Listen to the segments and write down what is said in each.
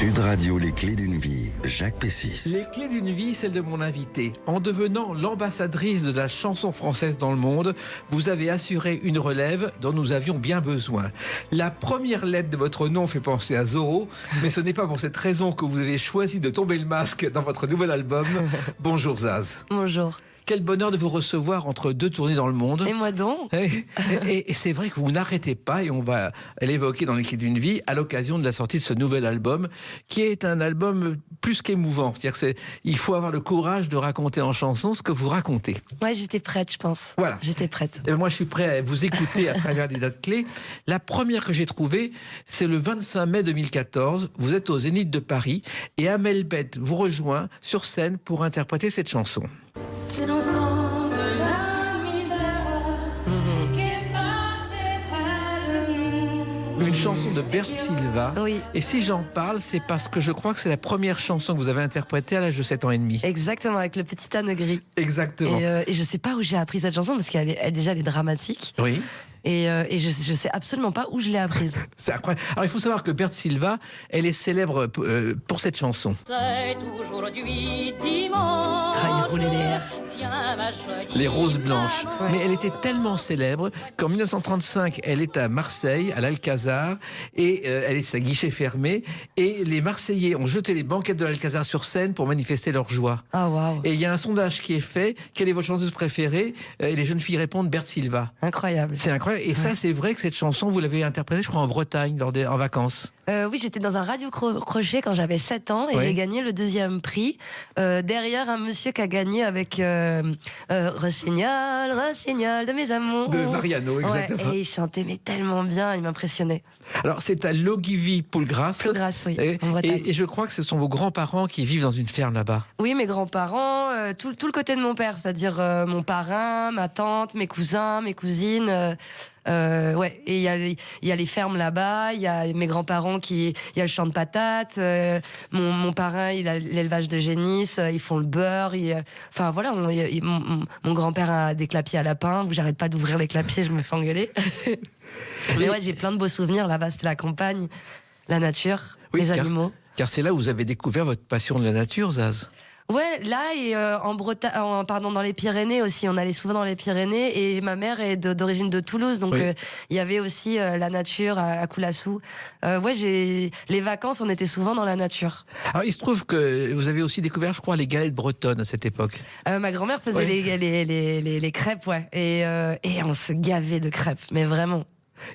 Sud Radio, les clés d'une vie, Jacques Pessis. Les clés d'une vie, celle de mon invité. En devenant l'ambassadrice de la chanson française dans le monde, vous avez assuré une relève dont nous avions bien besoin. La première lettre de votre nom fait penser à Zorro, mais ce n'est pas pour cette raison que vous avez choisi de tomber le masque dans votre nouvel album. Bonjour Zaz. Bonjour. Quel bonheur de vous recevoir entre deux tournées dans le monde. Et moi donc. Et c'est vrai que vous n'arrêtez pas, et on va l'évoquer dans les clés d'une vie, à l'occasion de la sortie de ce nouvel album, qui est un album plus qu'émouvant. C'est-à-dire qu'il faut avoir le courage de raconter en chanson ce que vous racontez. Ouais, j'étais prête, je pense. Voilà. J'étais prête. Et moi, je suis prêt à vous écouter à travers des dates clés. La première que j'ai trouvée, c'est le 25 mai 2014. Vous êtes au Zénith de Paris, et Amel Bent vous rejoint sur scène pour interpréter cette chanson. C'est l'enfant de la misère qui est passé près de nous. Une chanson de Bert Silva. Oui. Et si j'en parle, c'est parce que je crois que c'est la première chanson que vous avez interprétée à l'âge de 7 ans et demi. Exactement, avec le petit âne gris. Exactement. Et je sais pas où j'ai appris cette chanson, parce qu'elle est déjà elle est dramatique. Oui. Et je sais absolument pas où je l'ai apprise. C'est incroyable. Alors il faut savoir que Bert Silva, elle est célèbre pour cette chanson. C'est aujourd'hui dimanche. Il roulait les airs. Tiens, ma jolie Les roses blanches. Ouais. Mais elle était tellement célèbre qu'en 1935, elle est à Marseille, à l'Alcazar, et elle est à guichet fermé. Et les Marseillais ont jeté les banquettes de l'Alcazar sur scène pour manifester leur joie. Ah waouh. Et il y a un sondage qui est fait. Quelle est votre chanteuse préférée? Et les jeunes filles répondent Bert Silva. Incroyable. C'est incroyable. Et ça, c'est vrai que cette chanson, vous l'avez interprétée, je crois, en Bretagne, en vacances. Oui, j'étais dans un radio-crochet quand j'avais 7 ans et Ouais. j'ai gagné le 2e prix derrière un monsieur qui a gagné avec Rossignol, Rossignol de mes amours. De Mariano, exactement. Ouais, et il chantait mais tellement bien, il m'impressionnait. Alors, c'est à Logivy, Poulgras. Plougras, oui, Et, en Bretagne. et je crois que ce sont vos grands-parents qui vivent dans une ferme là-bas. Oui, mes grands-parents, tout le côté de mon père, c'est-à-dire mon parrain, ma tante, mes cousins, mes cousines. Ouais, et il y a les fermes là-bas, il y a mes grands-parents il y a le champ de patates, mon parrain, il a l'élevage de génisse, ils font le beurre, enfin voilà, mon grand-père a des clapiers à lapin, où j'arrête pas d'ouvrir les clapiers, je me fais engueuler. Mais ouais, j'ai plein de beaux souvenirs là-bas, c'était la campagne, la nature, Oui, les animaux. Car c'est là où vous avez découvert votre passion de la nature, Zaz. Ouais, là et en Bretagne, dans les Pyrénées aussi. On allait souvent dans les Pyrénées et ma mère est d'origine de Toulouse, donc Oui. il y avait aussi la nature à Coulassou. Ouais, les vacances, on était souvent dans la nature. Alors, il se trouve que vous avez aussi découvert, je crois, les galettes bretonnes à cette époque. Ma grand-mère faisait Ouais. les crêpes, ouais, et on se gavait de crêpes, mais vraiment.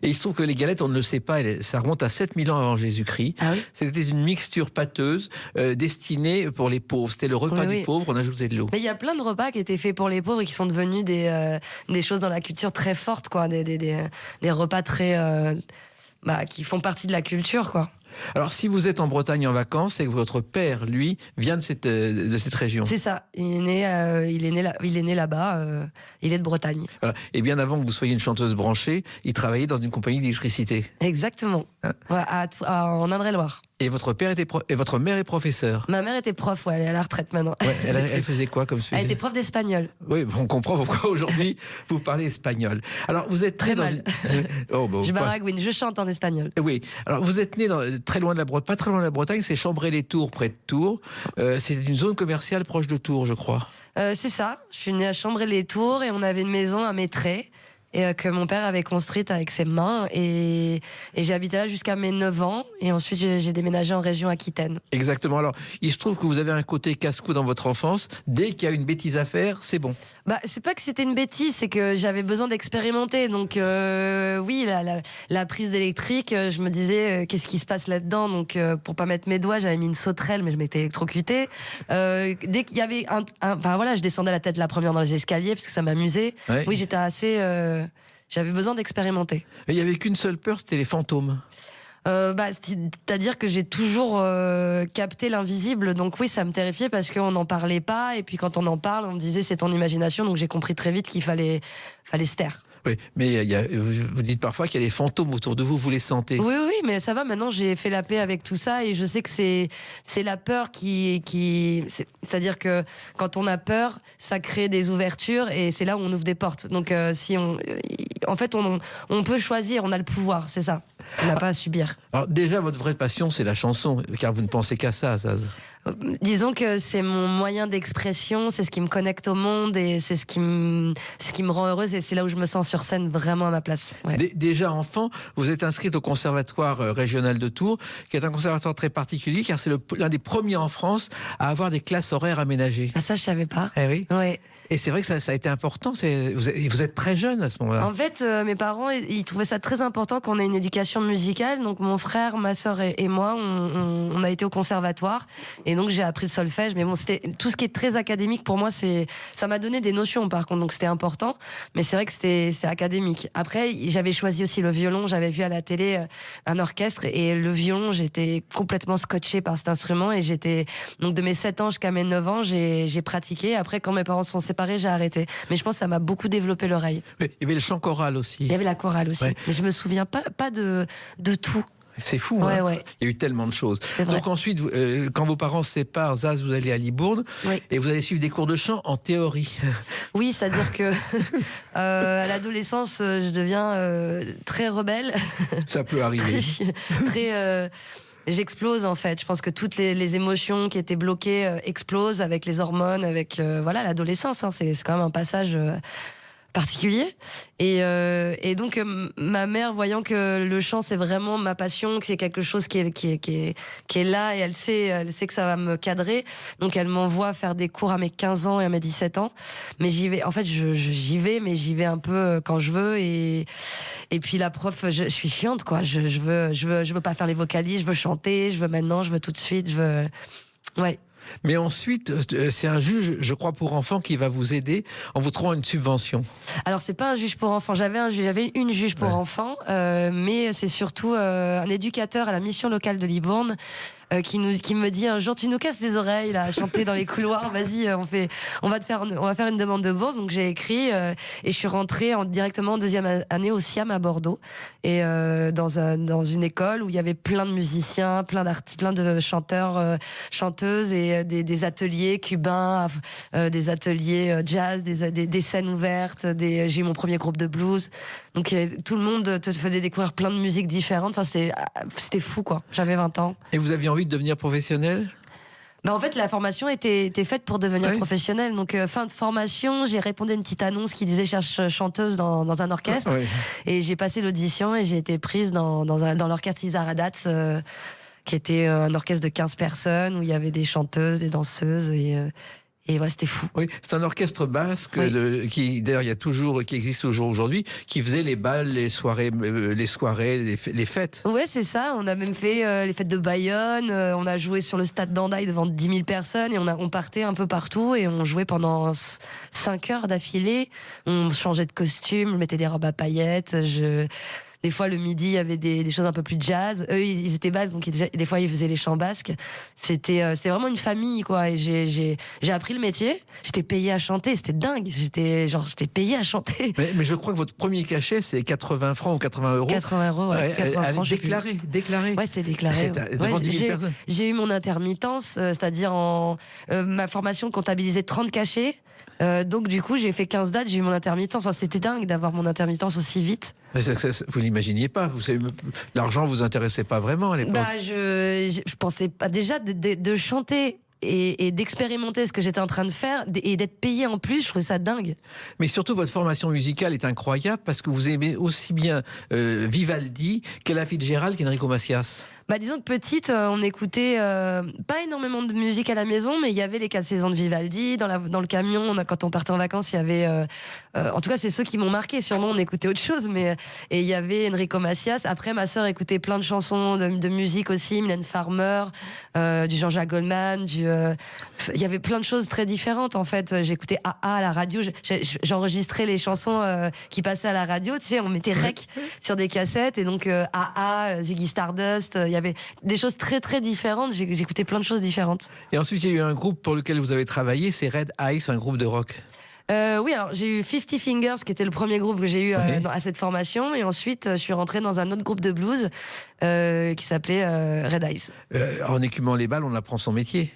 Et il se trouve que les galettes, on ne le sait pas, ça remonte à 7000 ans avant Jésus-Christ. Ah oui. C'était une mixture pâteuse destinée pour les pauvres. C'était le repas Oui, du oui. pauvre, on ajoutait de l'eau. Mais il y a plein de repas qui étaient faits pour les pauvres et qui sont devenus des choses dans la culture très fortes, quoi, des repas très qui font partie de la culture, quoi. Alors, si vous êtes en Bretagne en vacances, c'est que votre père, lui, vient de cette région. C'est ça. Il est né là-bas. Il est de Bretagne. Voilà. Et bien avant que vous soyez une chanteuse branchée, il travaillait dans une compagnie d'électricité. Exactement. Hein. Ouais, en Indre-et-Loire. Et votre père et votre mère est professeure. Ma mère était prof. Ouais, elle est à la retraite maintenant. Ouais, elle faisait quoi comme sujet? Elle était prof d'espagnol. Oui, on comprend pourquoi aujourd'hui vous parlez espagnol. Alors vous êtes Très né mal. Oh, bon, Je pas- baragouine. Je chante en espagnol. Oui. Alors vous êtes né très loin de la Bretagne, pas très loin de la Bretagne, c'est Chambray-les-Tours, près de Tours. C'est une zone commerciale proche de Tours, je crois. C'est ça. Je suis née à Chambray-les-Tours et on avait une maison à Maitray. Et que mon père avait construite avec ses mains. Et j'ai habité là jusqu'à mes 9 ans. Et ensuite, j'ai déménagé en région Aquitaine. Exactement. Alors, il se trouve que vous avez un côté casse-cou dans votre enfance. Dès qu'il y a une bêtise à faire, c'est bon. C'est pas que c'était une bêtise, c'est que j'avais besoin d'expérimenter. Donc, oui, la prise d'électrique, je me disais, qu'est-ce qui se passe là-dedans? Donc, pour pas mettre mes doigts, j'avais mis une sauterelle, mais je m'étais électrocutée. Dès qu'il y avait je descendais la tête la première dans les escaliers parce que ça m'amusait. Ouais. Oui, j'étais assez. J'avais besoin d'expérimenter. Mais il n'y avait qu'une seule peur, c'était les fantômes. C'est-à-dire que j'ai toujours capté l'invisible, donc oui, ça me terrifiait parce qu'on n'en parlait pas, et puis quand on en parle, on me disait c'est ton imagination, donc j'ai compris très vite qu'il fallait se taire. Oui, mais vous dites parfois qu'il y a des fantômes autour de vous, vous les sentez. Oui, mais ça va, maintenant j'ai fait la paix avec tout ça, et je sais que c'est la peur c'est-à-dire que quand on a peur, ça crée des ouvertures, et c'est là où on ouvre des portes. Donc en fait, on peut choisir, on a le pouvoir, c'est ça. On n'a pas à subir. Alors déjà, votre vraie passion, c'est la chanson, car vous ne pensez qu'à ça, Zaz. Disons que c'est mon moyen d'expression, c'est ce qui me connecte au monde et c'est ce qui me rend heureuse et c'est là où je me sens sur scène vraiment à ma place. Ouais. Déjà enfant, vous êtes inscrite au conservatoire régional de Tours, qui est un conservatoire très particulier, car c'est l'un des premiers en France à avoir des classes horaires aménagées. Ah, ça, je savais pas. Eh oui. Ouais. Et c'est vrai que ça a été important. Vous êtes très jeune à ce moment-là. En fait, mes parents, ils trouvaient ça très important qu'on ait une éducation musicale. Donc, mon frère, ma sœur et moi, on a été au conservatoire. Et donc, j'ai appris le solfège. Mais bon, c'était tout ce qui est très académique pour moi. Ça m'a donné des notions, par contre. Donc, c'était important. Mais c'est vrai que c'est académique. Après, j'avais choisi aussi le violon. J'avais vu à la télé un orchestre. Et le violon, j'étais complètement scotchée par cet instrument. Et donc, de mes 7 ans jusqu'à mes 9 ans, j'ai pratiqué. Après, quand mes parents sont séparés, j'ai arrêté. Mais je pense que ça m'a beaucoup développé l'oreille. Oui, il y avait le chant choral aussi. Il y avait la chorale aussi. Ouais. Mais je me souviens pas de tout. C'est fou, Ouais, hein. ouais. Il y a eu tellement de choses. C'est vrai. Donc ensuite, quand vos parents se séparent, Zaz, vous allez à Libourne Oui. et vous allez suivre des cours de chant en théorie. Oui, c'est-à-dire que à l'adolescence, je deviens très rebelle. Ça peut arriver. très j'explose en fait. Je pense que toutes les émotions qui étaient bloquées explosent avec les hormones, avec voilà l'adolescence. Hein, c'est quand même un passage particulier. Et donc ma mère, voyant que le chant c'est vraiment ma passion, que c'est quelque chose qui est là et elle sait que ça va me cadrer, donc elle m'envoie faire des cours à mes 15 ans et à mes 17 ans. Mais j'y vais, en fait j'y vais, mais j'y vais un peu quand je veux et puis la prof, je suis chiante quoi. Je veux pas faire les vocalises, je veux chanter, je veux tout de suite, ouais. Mais ensuite, c'est un juge, je crois, pour enfants qui va vous aider en vous trouvant une subvention. Alors, c'est pas un juge pour enfants. J'avais une juge pour enfants, mais c'est surtout un éducateur à la mission locale de Libourne qui me dit un jour, tu nous casses les oreilles là, à chanter dans les couloirs. Vas-y, on va faire une demande de bourse. Donc j'ai écrit et je suis rentrée directement en deuxième année au SIAM à Bordeaux et dans une école où il y avait plein de musiciens, plein de chanteurs, chanteuses et des ateliers cubains, des ateliers jazz, des scènes ouvertes. J'ai eu mon premier groupe de blues. Donc tout le monde te faisait découvrir plein de musiques différentes. Enfin, c'était fou quoi. J'avais 20 ans. Et vous aviez envie de devenir professionnel ? Bah en fait, la formation était faite pour devenir professionnelle. Donc, fin de formation, j'ai répondu à une petite annonce qui disait cherche chanteuse dans un orchestre. Oui. Et j'ai passé l'audition et j'ai été prise dans l'orchestre Isaradats, qui était un orchestre de 15 personnes où il y avait des chanteuses, des danseuses et ouais, c'était fou. Oui, c'est un orchestre basque qui, d'ailleurs, qui existe toujours aujourd'hui, qui faisait les balles, les soirées, les fêtes. Ouais, c'est ça. On a même fait les fêtes de Bayonne. On a joué sur le stade d'Andaï devant 10 000 personnes et on partait un peu partout et on jouait pendant 5 heures d'affilée. On changeait de costume, je mettais des robes à paillettes. Des fois, le midi, il y avait des choses un peu plus jazz. Eux, ils étaient basques, donc des fois, ils faisaient les chants basques. C'était vraiment une famille, quoi. Et j'ai appris le métier. J'étais payée à chanter. C'était dingue. J'étais payée à chanter. Mais je crois que votre premier cachet, c'est 80 francs ou 80 euros. 80 euros, ouais. 80 francs. Déclaré. Ouais, c'était déclaré. Devant 10 000 personnes. J'ai eu mon intermittence, c'est-à-dire ma formation comptabilisait 30 cachets. Donc du coup j'ai fait 15 dates, j'ai eu mon intermittence. Enfin, c'était dingue d'avoir mon intermittence aussi vite. Mais vous l'imaginiez pas, vous savez, l'argent vous intéressait pas vraiment à l'époque. Bah je pensais pas déjà de chanter et d'expérimenter ce que j'étais en train de faire et d'être payé en plus, je trouvais ça dingue. Mais surtout votre formation musicale est incroyable parce que vous aimez aussi bien Vivaldi qu'Ella Fitzgerald qu'Enrico Macias. Bah disons que petite, on écoutait pas énormément de musique à la maison, mais il y avait les 4 saisons de Vivaldi dans le camion. Quand on partait en vacances, il y avait, en tout cas, c'est ceux qui m'ont marqué. Sûrement, on écoutait autre chose, mais et il y avait Enrico Macias. Après, ma sœur écoutait plein de chansons de musique aussi, Mylène Farmer, du Jean-Jacques Goldman, il y avait plein de choses très différentes en fait. J'écoutais AA à la radio, j'enregistrais les chansons qui passaient à la radio. Tu sais, on mettait rec sur des cassettes et donc AA, Ziggy Stardust. Il y avait des choses très très différentes. J'écoutais plein de choses différentes. Et ensuite, il y a eu un groupe pour lequel vous avez travaillé, c'est Red Ice, un groupe de rock. Oui, alors j'ai eu 50 Fingers, qui était le premier groupe que j'ai eu à cette formation, et ensuite je suis rentrée dans un autre groupe de blues qui s'appelait Red Ice. En écumant les balles, on apprend son métier.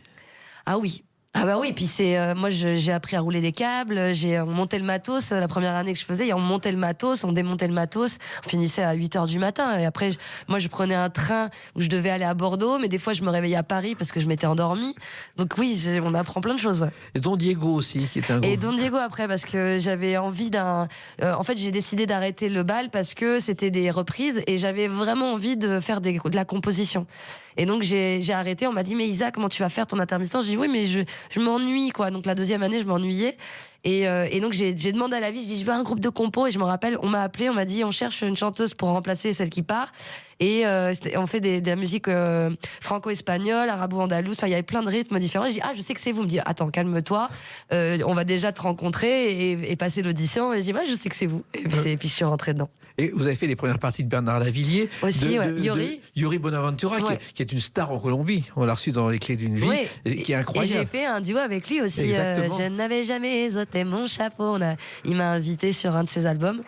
Ah oui. Ah bah oui, puis moi j'ai appris à rouler des câbles, on montait le matos, la première année que je faisais, on montait le matos, on démontait le matos, on finissait à 8h du matin, et après moi je prenais un train où je devais aller à Bordeaux, mais des fois je me réveillais à Paris parce que je m'étais endormie, donc oui, on apprend plein de choses, ouais. Et Don Diego aussi, qui était un Et groupe. Don Diego après, parce que j'avais envie en fait j'ai décidé d'arrêter le bal parce que c'était des reprises, et j'avais vraiment envie de faire de la composition. Et donc j'ai arrêté, on m'a dit mais Isa, comment tu vas faire ton intermittence? J'ai dit oui, mais je m'ennuie quoi. Donc la deuxième année je m'ennuyais, et donc j'ai demandé à la vie, je dis je veux un groupe de compos, et je me rappelle on m'a appelé, on m'a dit on cherche une chanteuse pour remplacer celle qui part, et on fait de la musique franco-espagnole, arabo-andalouse, enfin il y avait plein de rythmes différents. Je dis je sais que c'est vous. Me dit attends, calme-toi, on va déjà te rencontrer et passer l'audition. Et je dis je sais que c'est vous, et puis je suis rentrée dedans. Et vous avez fait les premières parties de Bernard Lavilliers Aussi, Yuri Bonaventura, Ouais. qui est une star en Colombie. On l'a reçu dans Les Clés d'une vie, Oui. qui est incroyable. Et j'ai fait un duo avec lui aussi. Exactement. Je n'avais jamais ôté mon chapeau. Il m'a invité sur un de ses albums,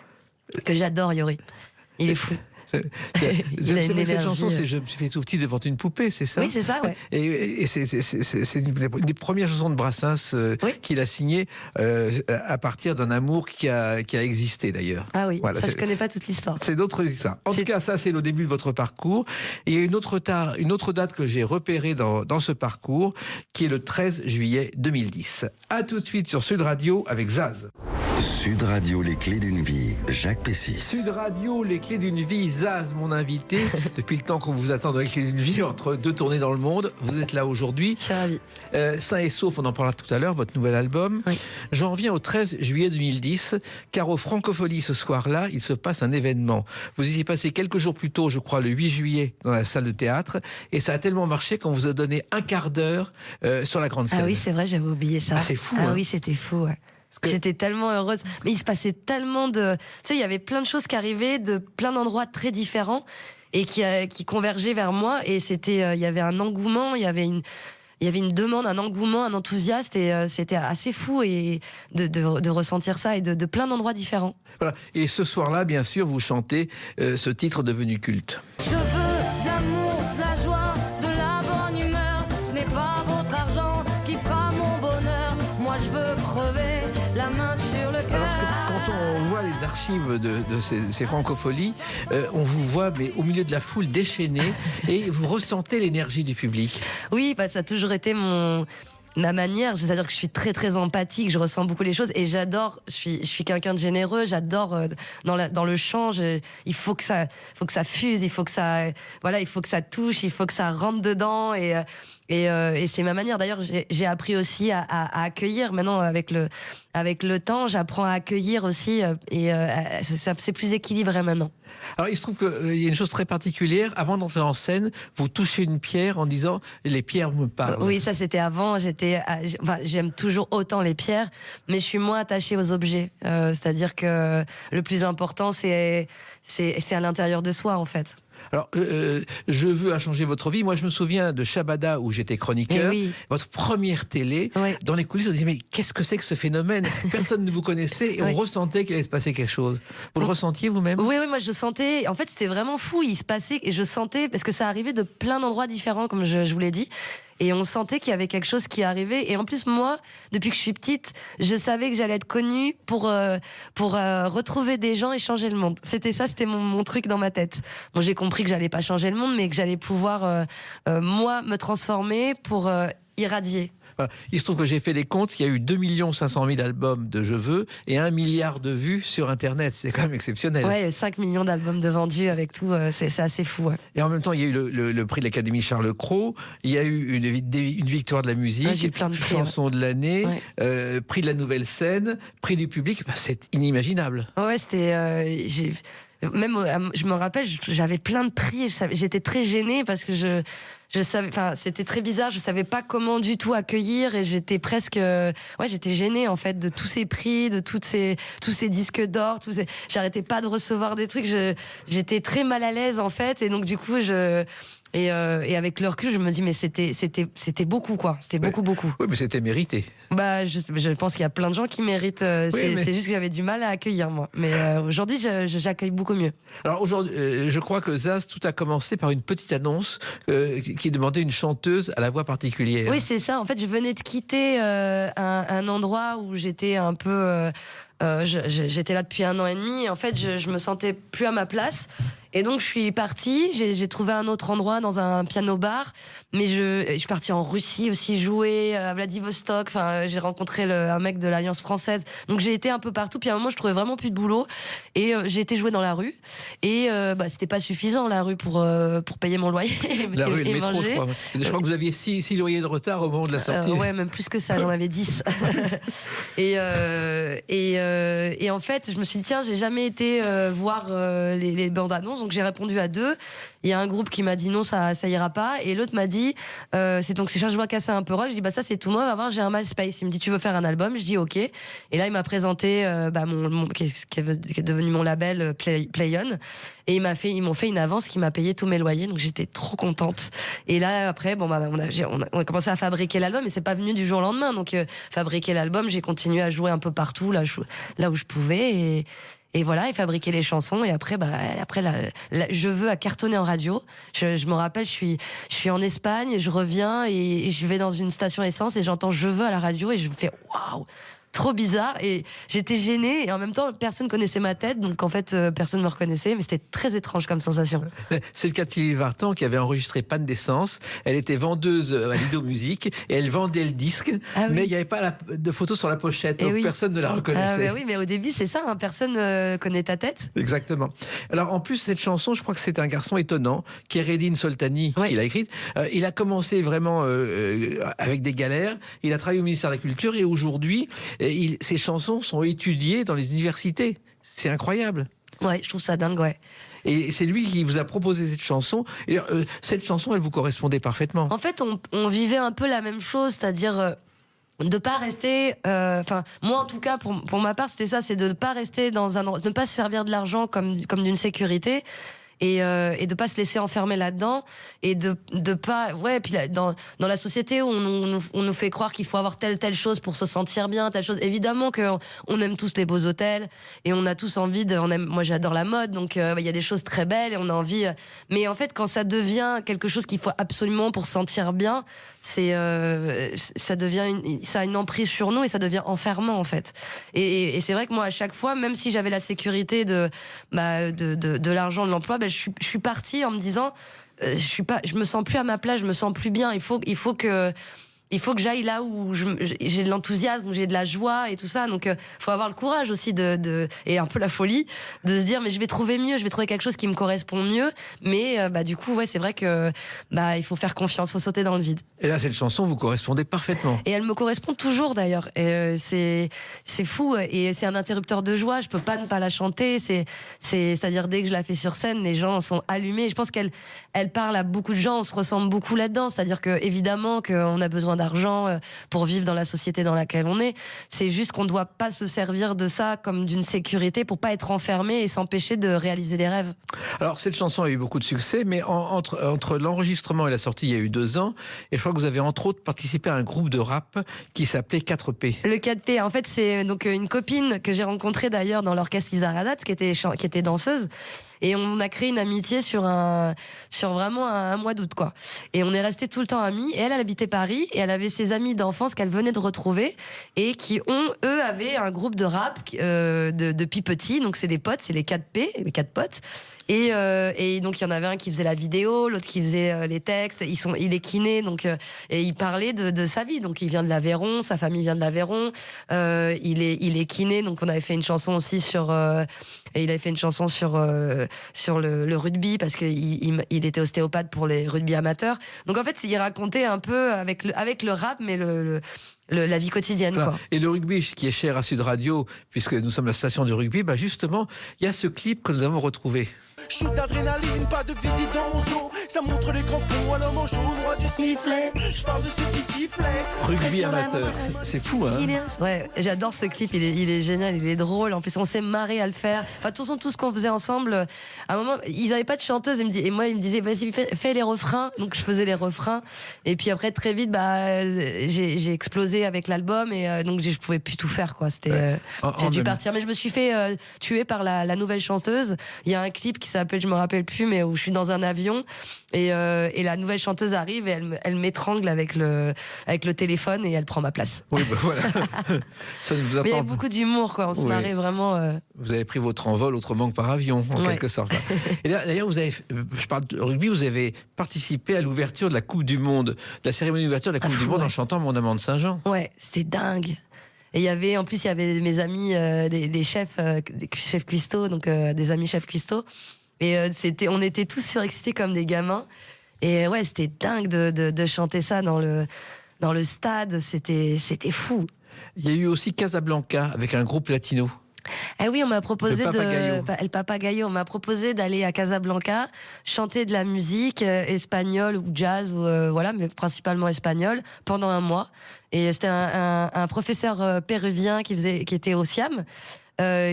que j'adore, Yuri. Il est fou. Il a une Cette énergie. chanson, c'est Je me suis fait tout petit devant une poupée, c'est ça? Oui, c'est ça, ouais. Et c'est une des premières chansons de Brassens Oui. qu'il a signées à partir d'un amour qui a existé d'ailleurs. Ah oui, Voilà, ça je connais pas toute l'histoire. C'est d'autres histoires. En tout cas, ça, c'est le début de votre parcours. Et il y a une autre date que j'ai repérée dans ce parcours, qui est le 13 juillet 2010. À tout de suite sur Sud Radio avec Zaz. Sud Radio, les clés d'une vie. Jacques Pessis. Sud Radio, les clés d'une vie. Zaz, mon invité. Depuis le temps qu'on vous attend dans les clés d'une vie, entre deux tournées dans le monde, vous êtes là aujourd'hui. Je suis ravie. Sain et sauf, on en parlera tout à l'heure, votre nouvel album. Oui. J'en reviens au 13 juillet 2010, car au Francofolie ce soir-là, il se passe un événement. Vous y êtes passé quelques jours plus tôt, je crois le 8 juillet, dans la salle de théâtre, et ça a tellement marché qu'on vous a donné un quart d'heure sur la grande scène. Ah oui, c'est vrai, j'avais oublié ça. Ah, c'est fou, Ah hein. oui, c'était fou, ouais. J'étais tellement heureuse. Mais il se passait tellement de... Tu sais, il y avait plein de choses qui arrivaient de plein d'endroits très différents et qui convergeaient vers moi. Et c'était, il y avait un engouement, il y avait une demande, un engouement, un enthousiasme. Et c'était assez fou et de ressentir ça et de plein d'endroits différents. Voilà. Et ce soir-là, bien sûr, vous chantez ce titre devenu culte. Je veux de l'amour, de la joie, de la bonne humeur. Ce n'est pas votre argent qui fera mon bonheur. Moi je veux crever la main sur le cœur. Quand on voit les archives de ces francopholies, on vous voit mais au milieu de la foule déchaînée et vous ressentez l'énergie du public. Oui, bah, ça a toujours été ma manière, c'est-à-dire que je suis très très empathique, je ressens beaucoup les choses et j'adore, je suis quelqu'un de généreux, j'adore dans le chant, il faut que ça fuse, il faut que ça touche, il faut que ça rentre dedans et c'est ma manière. D'ailleurs, j'ai appris aussi à accueillir. Maintenant, avec le temps, j'apprends à accueillir aussi et c'est plus équilibré maintenant. Alors, il se trouve qu'il y a une chose très particulière. Avant d'entrer en scène, vous touchez une pierre en disant « les pierres me parlent ». Oui, ça c'était avant. J'aime toujours autant les pierres, mais je suis moins attachée aux objets. C'est-à-dire que le plus important, c'est à l'intérieur de soi, en fait. Alors, Je veux a changé votre vie. Moi, je me souviens de Shabada où j'étais chroniqueur. Oui. Votre première télé. Oui. Dans les coulisses, on disait mais qu'est-ce que c'est que ce phénomène? Personne ne vous connaissait et on Oui. ressentait qu'il allait se passer quelque chose. Vous le ressentiez vous-même? Oui, moi je sentais. En fait, c'était vraiment fou. Il se passait et je sentais parce que ça arrivait de plein d'endroits différents, comme je vous l'ai dit. Et on sentait qu'il y avait quelque chose qui arrivait. Et en plus, moi, depuis que je suis petite, je savais que j'allais être connue pour retrouver des gens et changer le monde. C'était mon truc dans ma tête. Bon, j'ai compris que j'allais pas changer le monde, mais que j'allais pouvoir, moi, me transformer pour irradier. Voilà. Il se trouve que j'ai fait les comptes, il y a eu 2 500 000 albums de Je veux et 1 milliard de vues sur Internet. C'est quand même exceptionnel. Ouais, 5 millions d'albums de vendus avec tout, c'est assez fou. Ouais. Et en même temps, il y a eu le prix de l'Académie Charles Cros, il y a eu une victoire de la musique, Ouais, j'ai eu plein de prix, chanson de l'année, Ouais. prix de la nouvelle scène, prix du public. Bah, c'est inimaginable. Ouais, c'était. Je me rappelle, j'avais plein de prix. J'étais très gênée parce que je savais. Enfin, c'était très bizarre. Je savais pas comment du tout accueillir et j'étais presque. Ouais, j'étais gênée en fait de tous ces prix, de tous ces disques d'or. J'arrêtais pas de recevoir des trucs. J'étais très mal à l'aise en fait et donc du coup Et avec le recul, je me dis, mais c'était beaucoup, quoi. C'était beaucoup. Oui, mais c'était mérité. Bah, je pense qu'il y a plein de gens qui méritent. C'est juste que j'avais du mal à accueillir, moi. Mais aujourd'hui, j'accueille beaucoup mieux. Alors aujourd'hui, je crois que Zaz, tout a commencé par une petite annonce qui demandait une chanteuse à la voix particulière. Oui, c'est ça. En fait, je venais de quitter un endroit où j'étais un peu... j'étais là depuis 1 an et demi. En fait, je me sentais plus à ma place. Et donc, je suis partie. J'ai trouvé un autre endroit dans un piano-bar. Mais je suis partie en Russie aussi jouer, à Vladivostok. Enfin, j'ai rencontré un mec de l'Alliance française. Donc, j'ai été un peu partout. Puis à un moment, je trouvais vraiment plus de boulot. Et j'ai été jouer dans la rue. Et c'était pas suffisant, la rue, pour payer mon loyer La rue, et le métro, manger. je crois que vous aviez 6 loyers de retard au moment de la sortie. Ouais, même plus que ça, j'en avais 10. et en fait, je me suis dit, tiens, j'ai jamais été voir les bandes annonces, donc j'ai répondu à 2. Il y a un groupe qui m'a dit non, ça ira pas, et l'autre m'a dit c'est Cherche Voix Cassée un peu rock. Je dis ça c'est tout moi, va voir, j'ai un MySpace. Il me dit tu veux faire un album? Je dis ok. Et là il m'a présenté qui est devenu mon label Play On, et ils m'ont fait une avance qui m'a payé tous mes loyers, donc j'étais trop contente. Et là après on a commencé à fabriquer l'album, mais c'est pas venu du jour au lendemain. Donc fabriquer l'album, j'ai continué à jouer un peu partout là où je pouvais, et voilà, et fabriquer les chansons. Et après, Je veux à cartonner en radio. Je me rappelle, je suis en Espagne, je reviens et je vais dans une station essence et j'entends Je veux à la radio et je me fais waouh, trop bizarre. Et j'étais gênée et en même temps, personne connaissait ma tête, donc en fait, personne me reconnaissait. Mais c'était très étrange comme sensation. C'est le cas de Sylvie Vartan qui avait enregistré Panne d'essence. Elle était vendeuse à Lido Musique et elle vendait le disque, mais il n'y avait pas de photo sur la pochette, donc personne ne la reconnaissait. Oui, mais au début, c'est ça, personne connaît ta tête. Exactement. Alors en plus, cette chanson, je crois que c'est un garçon étonnant, Kheireddine Soltani, qui l'a écrite. Il a commencé vraiment avec des galères. Il a travaillé au ministère de la Culture et aujourd'hui, ces chansons sont étudiées dans les universités. C'est incroyable. Ouais, je trouve ça dingue, ouais. Et c'est lui qui vous a proposé cette chanson. Et cette chanson, elle vous correspondait parfaitement. En fait, on vivait un peu la même chose, c'est-à-dire de pas rester. Moi en tout cas, pour ma part, c'était ça, c'est de ne pas rester dans un endroit, de ne pas se servir de l'argent comme d'une sécurité. Et de pas se laisser enfermer là-dedans, et de pas puis dans la société où on nous fait croire qu'il faut avoir telle chose pour se sentir bien, telle chose. Évidemment que on aime tous les beaux hôtels et on a tous envie moi j'adore la mode, donc il y a des choses très belles et on a envie, mais en fait quand ça devient quelque chose qu'il faut absolument pour se sentir bien, ça a une emprise sur nous et ça devient enfermant en fait. Et c'est vrai que moi à chaque fois, même si j'avais la sécurité de l'argent, de l'emploi, je suis partie en me disant je me sens plus à ma place, je me sens plus bien, il faut que j'aille là où j'ai de l'enthousiasme, où j'ai de la joie et tout ça. Donc faut avoir le courage aussi et un peu la folie de se dire mais je vais trouver mieux, je vais trouver quelque chose qui me correspond mieux. Mais du coup c'est vrai que il faut faire confiance, faut sauter dans le vide. Et là cette chanson vous correspondait parfaitement. Et elle me correspond toujours d'ailleurs. Et c'est fou, et c'est un interrupteur de joie. Je peux pas ne pas la chanter. C'est-à-dire dès que je la fais sur scène, les gens sont allumés. Je pense qu'elle parle à beaucoup de gens. On se ressemble beaucoup là-dedans. C'est-à-dire que évidemment qu'on a besoin d'argent pour vivre dans la société dans laquelle on est. C'est juste qu'on ne doit pas se servir de ça comme d'une sécurité pour pas être enfermé et s'empêcher de réaliser des rêves. Alors cette chanson a eu beaucoup de succès, mais entre l'enregistrement et la sortie, il y a eu 2 ans. Et je crois que vous avez entre autres participé à un groupe de rap qui s'appelait 4P. Le 4P, en fait, c'est donc une copine que j'ai rencontrée d'ailleurs dans l'orchestre Isaradat, qui était danseuse. Et on a créé une amitié sur vraiment un mois d'août, quoi. Et on est restés tout le temps amis. Et elle habitait Paris et elle avait ses amis d'enfance qu'elle venait de retrouver et qui avaient un groupe de rap depuis petit. Donc c'est des potes, c'est les 4P, les 4 potes. Et donc il y en avait un qui faisait la vidéo, l'autre qui faisait les textes. Il est kiné, donc et il parlait de sa vie. Donc il vient de l'Aveyron, sa famille vient de l'Aveyron. Il est kiné, donc on avait fait une chanson aussi et il avait fait une chanson sur le rugby parce qu'il était ostéopathe pour les rugby amateurs. Donc en fait, il racontait un peu avec le rap, mais la vie quotidienne. Voilà. Quoi. Et le rugby, qui est cher à Sud Radio, puisque nous sommes la station du rugby, justement, il y a ce clip que nous avons retrouvé. Shoot d'adrénaline, pas de visite dans mon zoo. Ça montre les crampons, un homme en jaune, roi du du sifflet. Je parle de ceux qui kiffent les. Rugby Pression amateur, d'amour. c'est fou, hein. Ouais, j'adore ce clip, il est génial, il est drôle. En plus, on s'est marré à le faire. Enfin, de toute façon, tout ce qu'on faisait ensemble, à un moment, ils n'avaient pas de chanteuse. Et moi, ils me disaient, vas-y, fais les refrains. Donc, je faisais les refrains. Et puis après, très vite, j'ai explosé avec l'album. Et donc, je pouvais plus tout faire, quoi. C'était, j'ai dû partir. Mais je me suis fait tuer par la nouvelle chanteuse. Il y a un clip qui s'appelle, je me rappelle plus, mais où je suis dans un avion. Et la nouvelle chanteuse arrive et elle m'étrangle avec le téléphone et elle prend ma place. Oui, ben voilà. Ça ne vous a Mais il y pas... a beaucoup d'humour, quoi. On se marrait vraiment. Vous avez pris votre envol autrement que par avion, en quelque sorte. Et d'ailleurs, je parle de rugby, vous avez participé à l'ouverture de la Coupe du Monde, de la cérémonie d'ouverture de la Coupe du Monde en chantant Mon amant de Saint-Jean. Ouais, c'était dingue. Et il y avait mes amis, des chefs, des chefs cuistots, donc des amis chefs cuistots. Et on était tous surexcités comme des gamins. Et ouais, c'était dingue de chanter ça dans le stade. C'était fou. Il y a eu aussi Casablanca avec un groupe latino. Eh oui, on m'a proposé El Papagayo. On m'a proposé d'aller à Casablanca, chanter de la musique espagnole ou jazz, ou voilà, mais principalement espagnole, pendant un mois. Et c'était un professeur péruvien qui était au Siam.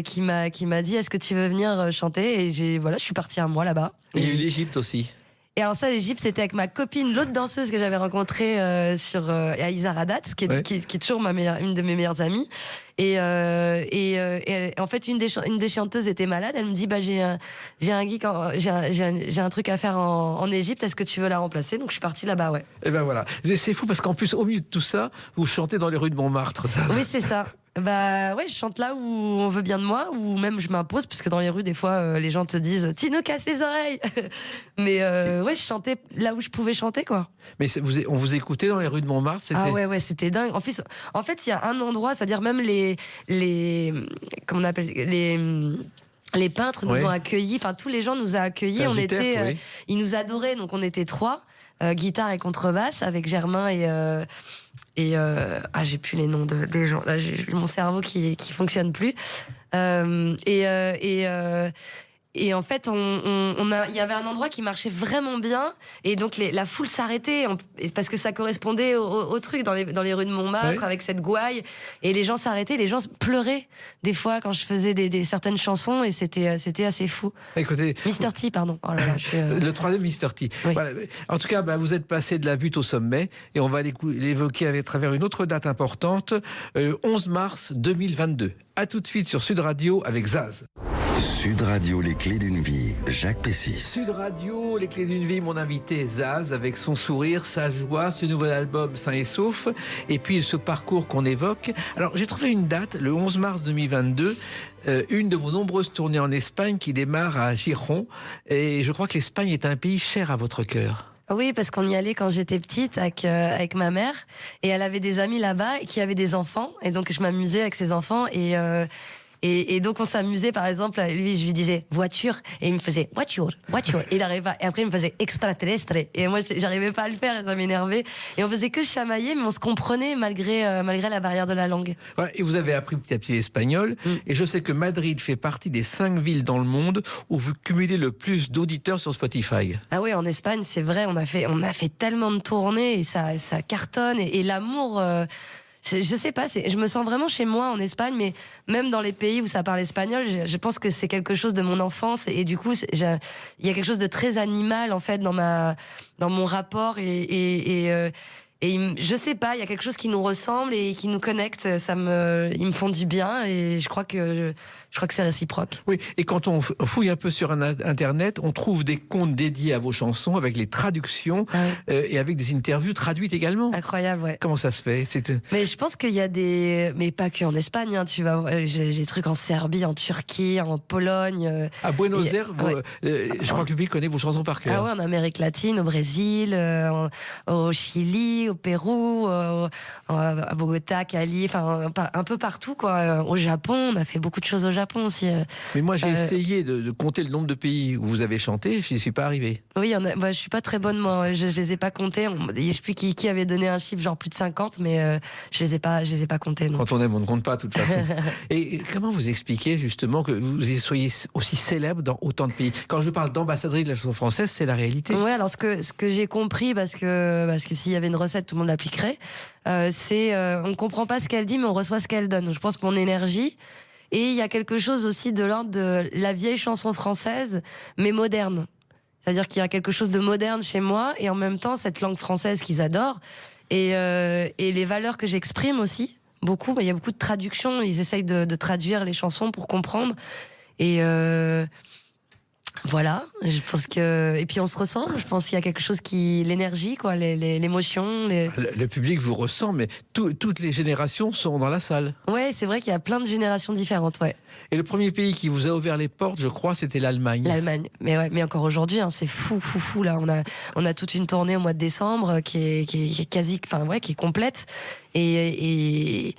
Qui m'a dit, est-ce que tu veux venir chanter? Et je suis partie un mois là-bas. Et il y a eu l'Égypte aussi. Et alors ça, l'Égypte, c'était avec ma copine, l'autre danseuse que j'avais rencontrée à Izaradat, qui est toujours une de mes meilleures amies. Et en fait, une des chanteuses était malade. Elle me dit, j'ai un truc à faire en Égypte. Est-ce que tu veux la remplacer? Donc je suis partie là-bas, ouais. Et ben voilà. C'est fou parce qu'en plus, au milieu de tout ça, vous chantez dans les rues de Montmartre. Oui, c'est ça. Bah ouais, je chante là où on veut bien de moi, ou même je m'impose, parce que dans les rues, des fois, les gens te disent « Tu nous casses les oreilles !» Mais ouais, je chantais là où je pouvais chanter, quoi. Mais on vous écoutait dans les rues de Montmartre? Ah ouais, c'était dingue. En fait, il y a un endroit, c'est-à-dire même comment on appelle, les peintres nous ont accueilils, enfin tous les gens nous ont accueillis. Ils nous adoraient, donc on était 3, guitare et contrebasse, avec Germain et j'ai plus les noms des gens. Là, j'ai mon cerveau qui fonctionne plus. Et en fait, il y avait un endroit qui marchait vraiment bien, et donc la foule s'arrêtait parce que ça correspondait au truc dans les rues de Montmartre, avec cette gouaille, et les gens s'arrêtaient, les gens pleuraient des fois quand je faisais certaines chansons, et c'était assez fou. Écoutez, Mr. T, pardon. Oh là là, le troisième Mr. T. Oui. Voilà. En tout cas, vous êtes passé de la butte au sommet, et on va l'évoquer à travers une autre date importante, 11 mars 2022. À tout de suite sur Sud Radio avec Zaz. Sud Radio, les clés d'une vie, Jacques Pessis. Sud Radio, les clés d'une vie, mon invité Zaz, avec son sourire, sa joie, ce nouvel album sain et sauf, et puis ce parcours qu'on évoque. Alors, j'ai trouvé une date, le 11 mars 2022, une de vos nombreuses tournées en Espagne qui démarre à Gijón, et je crois que l'Espagne est un pays cher à votre cœur. Oui, parce qu'on y allait quand j'étais petite avec ma mère, et elle avait des amis là-bas qui avaient des enfants, et donc je m'amusais avec ses enfants, et donc on s'amusait, par exemple, lui, je lui disais voiture, et il me faisait voiture, et il arrivait, et après il me faisait extraterrestre, et moi j'arrivais pas à le faire, et ça m'énervait, et on faisait que chamailler, mais on se comprenait malgré la barrière de la langue. Ouais, et vous avez appris petit à petit l'espagnol, et je sais que Madrid fait partie des 5 villes dans le monde où vous cumulez le plus d'auditeurs sur Spotify. Ah oui, en Espagne, c'est vrai, on a fait tellement de tournées, et ça cartonne, et l'amour... je sais pas, je me sens vraiment chez moi en Espagne, mais même dans les pays où ça parle espagnol, je pense que c'est quelque chose de mon enfance, et du coup, il y a quelque chose de très animal, en fait, dans mon rapport, et je sais pas, il y a quelque chose qui nous ressemble et qui nous connecte, ils me font du bien, et je crois que c'est réciproque. Oui, et quand on fouille un peu sur Internet, on trouve des comptes dédiés à vos chansons avec les traductions et avec des interviews traduites également. Incroyable, ouais. Comment ça se fait? Mais je pense qu'il y a mais pas que en Espagne, hein, tu vas, j'ai des trucs en Serbie, en Turquie, en Pologne. À Buenos Aires, je crois que le public connaît vos chansons par cœur. Ah ouais, en Amérique latine, au Brésil, au Chili, au au Pérou, à Bogota, Cali, enfin un peu partout, quoi. Au Japon, on a fait beaucoup de choses au Japon aussi. Mais moi, j'ai essayé de compter le nombre de pays où vous avez chanté, je n'y suis pas arrivé. Oui, je suis pas très bonne, moi. Je les ai pas comptés. Je sais plus qui avait donné un chiffre, genre plus de 50, mais je les ai pas comptés. Non. Quand on aime, on ne compte pas, de toute façon. Et comment vous expliquez justement que vous soyez aussi célèbre dans autant de pays? Quand je parle d'ambassadrice de la chanson française, c'est la réalité. Ouais, alors ce que j'ai compris, parce que s'il y avait une recette, tout le monde l'appliquerait, c'est on ne comprend pas ce qu'elle dit, mais on reçoit ce qu'elle donne. Donc, je pense que mon énergie. Et il y a quelque chose aussi de l'ordre de la vieille chanson française, mais moderne. C'est-à-dire qu'il y a quelque chose de moderne chez moi, et en même temps, cette langue française qu'ils adorent, et les valeurs que j'exprime aussi, beaucoup. Il y a beaucoup de traductions, ils essayent de traduire les chansons pour comprendre. Et voilà, je pense que... Et puis on se ressent, je pense qu'il y a quelque chose l'énergie, quoi, l'émotion. Le public vous ressent, mais toutes les générations sont dans la salle. Ouais, c'est vrai qu'il y a plein de générations différentes, ouais. Et le premier pays qui vous a ouvert les portes, je crois, c'était l'Allemagne. L'Allemagne, mais encore aujourd'hui, c'est fou là. On a toute une tournée au mois de décembre qui est quasi, qui est complète et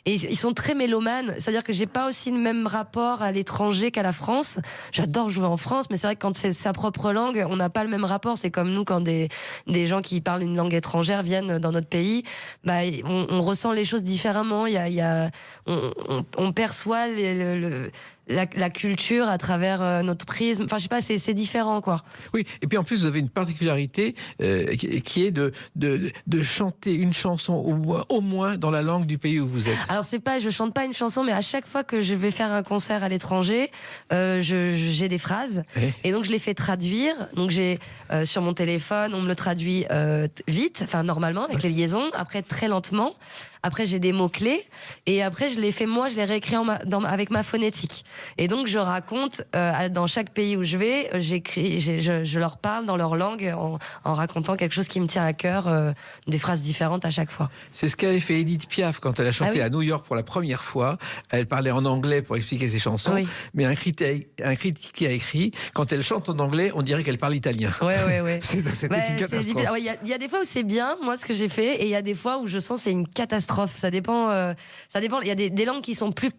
ils sont très mélomanes, c'est-à-dire que j'ai pas aussi le même rapport à l'étranger qu'à la France. J'adore jouer en France, mais c'est vrai que quand c'est sa propre langue, on n'a pas le même rapport. C'est comme nous, quand des gens qui parlent une langue étrangère viennent dans notre pays, on ressent les choses différemment. On perçoit la culture à travers notre prisme. Enfin, je sais pas, c'est différent, quoi. Oui, et puis en plus, vous avez une particularité qui est de chanter une chanson au moins dans la langue du pays où vous êtes. Alors, je chante pas une chanson, mais à chaque fois que je vais faire un concert à l'étranger, j'ai des phrases. Et donc, je les fais traduire. Donc, j'ai sur mon téléphone, on me le traduit vite, enfin, normalement, avec les liaisons. Après, très lentement. Après, j'ai des mots-clés. Et après, je les réécris avec ma phonétique. Et donc, je raconte, dans chaque pays où je vais, je leur parle dans leur langue en racontant quelque chose qui me tient à cœur, des phrases différentes à chaque fois. C'est ce qu'avait fait Edith Piaf quand elle a chanté à New York pour la première fois. Elle parlait en anglais pour expliquer ses chansons. Oui. Mais un critique a écrit, quand elle chante en anglais, on dirait qu'elle parle italien. Ouais. C'était une catastrophe. Il y a des fois où c'est bien, moi, ce que j'ai fait, et il y a des fois où je sens que c'est une catastrophe. Ça dépend. Il y a des langues qui sont plus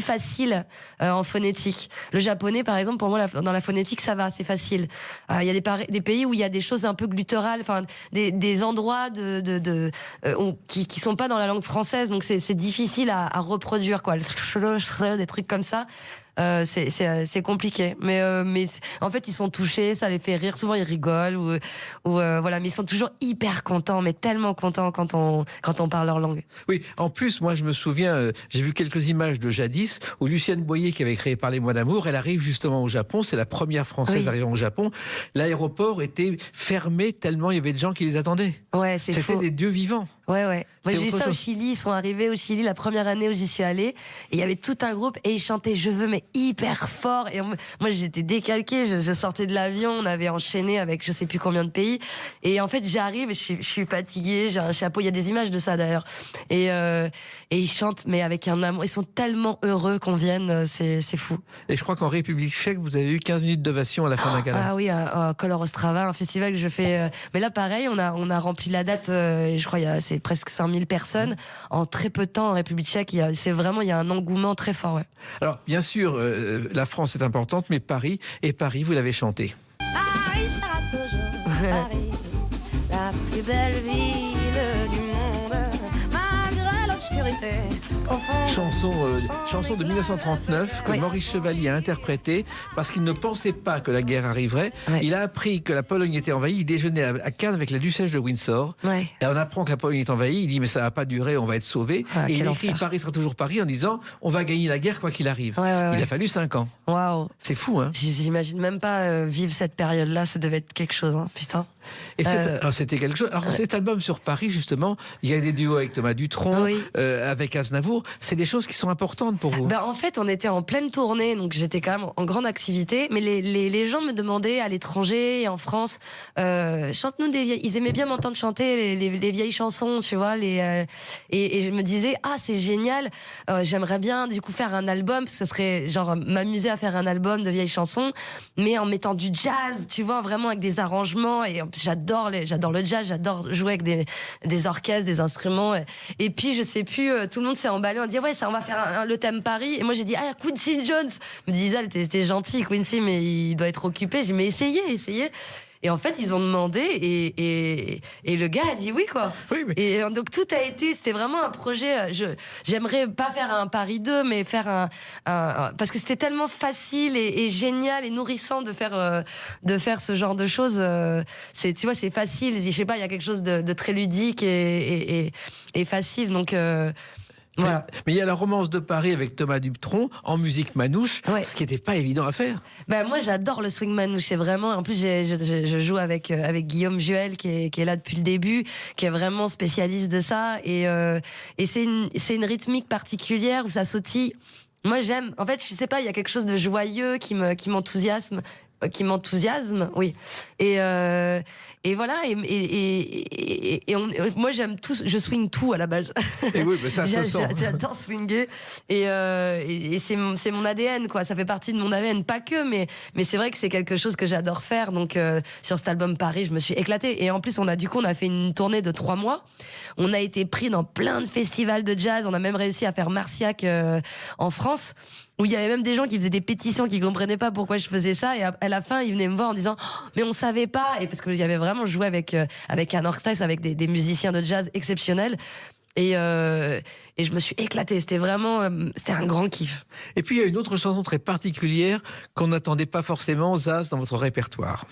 faciles en phonétique. Le japonais, par exemple, pour moi, dans la phonétique, ça va, c'est facile. Il y a des pays où il y a des choses un peu glutturales, enfin des endroits qui sont pas dans la langue française, donc c'est difficile à reproduire, quoi. Des trucs comme ça. C'est compliqué, mais en fait ils sont touchés, ça les fait rire, souvent ils rigolent voilà, mais ils sont toujours hyper contents, mais tellement contents quand on parle leur langue. Oui, en plus moi je me souviens, j'ai vu quelques images de jadis où Lucienne Boyer, qui avait créé Parlez-moi d'amour, elle arrive justement au Japon, c'est la première française arrivant au Japon. L'aéroport était fermé tellement il y avait de gens qui les attendaient. Ouais, c'était des dieux vivants. Ouais. Moi, j'ai vu ça au Chili. Ils sont arrivés au Chili la première année où j'y suis allée. Et il y avait tout un groupe et ils chantaient Je veux, mais hyper fort. Et moi, j'étais décalquée. Je sortais de l'avion. On avait enchaîné avec je sais plus combien de pays. Et en fait, j'arrive et je suis fatiguée. J'ai un chapeau. Il y a des images de ça d'ailleurs. Et ils chantent, mais avec un amour. Ils sont tellement heureux qu'on vienne. C'est fou. Et je crois qu'en République tchèque, vous avez eu 15 minutes d'ovation à la fin d'un gala. Ah oui, à Kolor Ostrava, un festival que je fais. Mais là, pareil, on a rempli la date. Et je crois c'est presque 5000 personnes en très peu de temps en République tchèque. Il y a un engouement très fort. Ouais. Alors, bien sûr, la France est importante, mais Paris, vous l'avez chanté. Paris sera toujours Paris, la plus belle ville du monde, malgré l'obscurité. Chanson de 1939 que Maurice Chevalier a interprétée parce qu'il ne pensait pas que la guerre arriverait. Ouais. Il a appris que la Pologne était envahie. Il déjeunait à Cannes avec la duchesse de Windsor. Ouais. Et on apprend que la Pologne est envahie. Il dit mais ça va pas durer, on va être sauvés. Et il écrit Paris sera toujours Paris en disant on va gagner la guerre quoi qu'il arrive. Il a fallu 5 ans. Waouh. C'est fou, hein. J'imagine même pas vivre cette période-là. Ça devait être quelque chose, hein. Putain. Et c'était quelque chose. Alors cet album sur Paris justement, il y a des duos avec Thomas Dutronc, avec Aznavour. retour, c'est des choses qui sont importantes pour vous. Ben, en fait, on était en pleine tournée, donc j'étais quand même en grande activité. Mais les gens me demandaient à l'étranger et en France, chante-nous des vieilles. Ils aimaient bien m'entendre chanter les vieilles chansons, tu vois. Et je me disais, c'est génial. J'aimerais bien du coup faire un album, parce que ça serait genre m'amuser à faire un album de vieilles chansons, mais en mettant du jazz, tu vois, vraiment avec des arrangements. Et j'adore le jazz, j'adore jouer avec des orchestres, des instruments. Et puis je sais plus, tout le monde s'est emballé, on dit ouais, ça on va faire le thème Paris. Et moi j'ai dit Quincy Jones. Me dit Isal, t'es gentil Quincy, mais il doit être occupé. J'ai dit mais essayez. Et en fait, ils ont demandé et le gars a dit oui, quoi. Oui, mais... Et donc tout a été, c'était vraiment un projet. J'aimerais pas faire un Paris 2, mais faire parce que c'était tellement facile et génial et nourrissant de faire ce genre de choses. Tu vois, c'est facile. Je sais pas, il y a quelque chose de très ludique et facile. Donc voilà. Mais il y a la romance de Paris avec Thomas Dutronc en musique manouche, Ouais. ce qui n'était pas évident à faire. Moi j'adore le swing manouche, c'est vraiment. En plus je joue avec Guillaume Juel qui est là depuis le début, qui est vraiment spécialiste de ça et c'est une rythmique particulière où ça sautille. Moi j'aime. En fait je sais pas, il y a quelque chose de joyeux qui m'enthousiasme. Oui. Et voilà. Moi j'aime tout. Je swing tout à la base. Et oui, mais ça se sent. J'adore swinguer. Et c'est mon ADN, quoi. Ça fait partie de mon ADN, pas que, mais c'est vrai que c'est quelque chose que j'adore faire. Donc sur cet album Paris, je me suis éclatée. Et en plus, on a fait une tournée de 3 mois. On a été pris dans plein de festivals de jazz. On a même réussi à faire Marciac en France, où il y avait même des gens qui faisaient des pétitions, qui comprenaient pas pourquoi je faisais ça, et à la fin ils venaient me voir en disant mais on savait pas, et parce que j'avais vraiment joué avec un orchestre, avec des musiciens de jazz exceptionnels, et je me suis éclatée. C'était un grand kiff. Et puis il y a une autre chanson très particulière qu'on n'attendait pas forcément, Zaz, dans votre répertoire.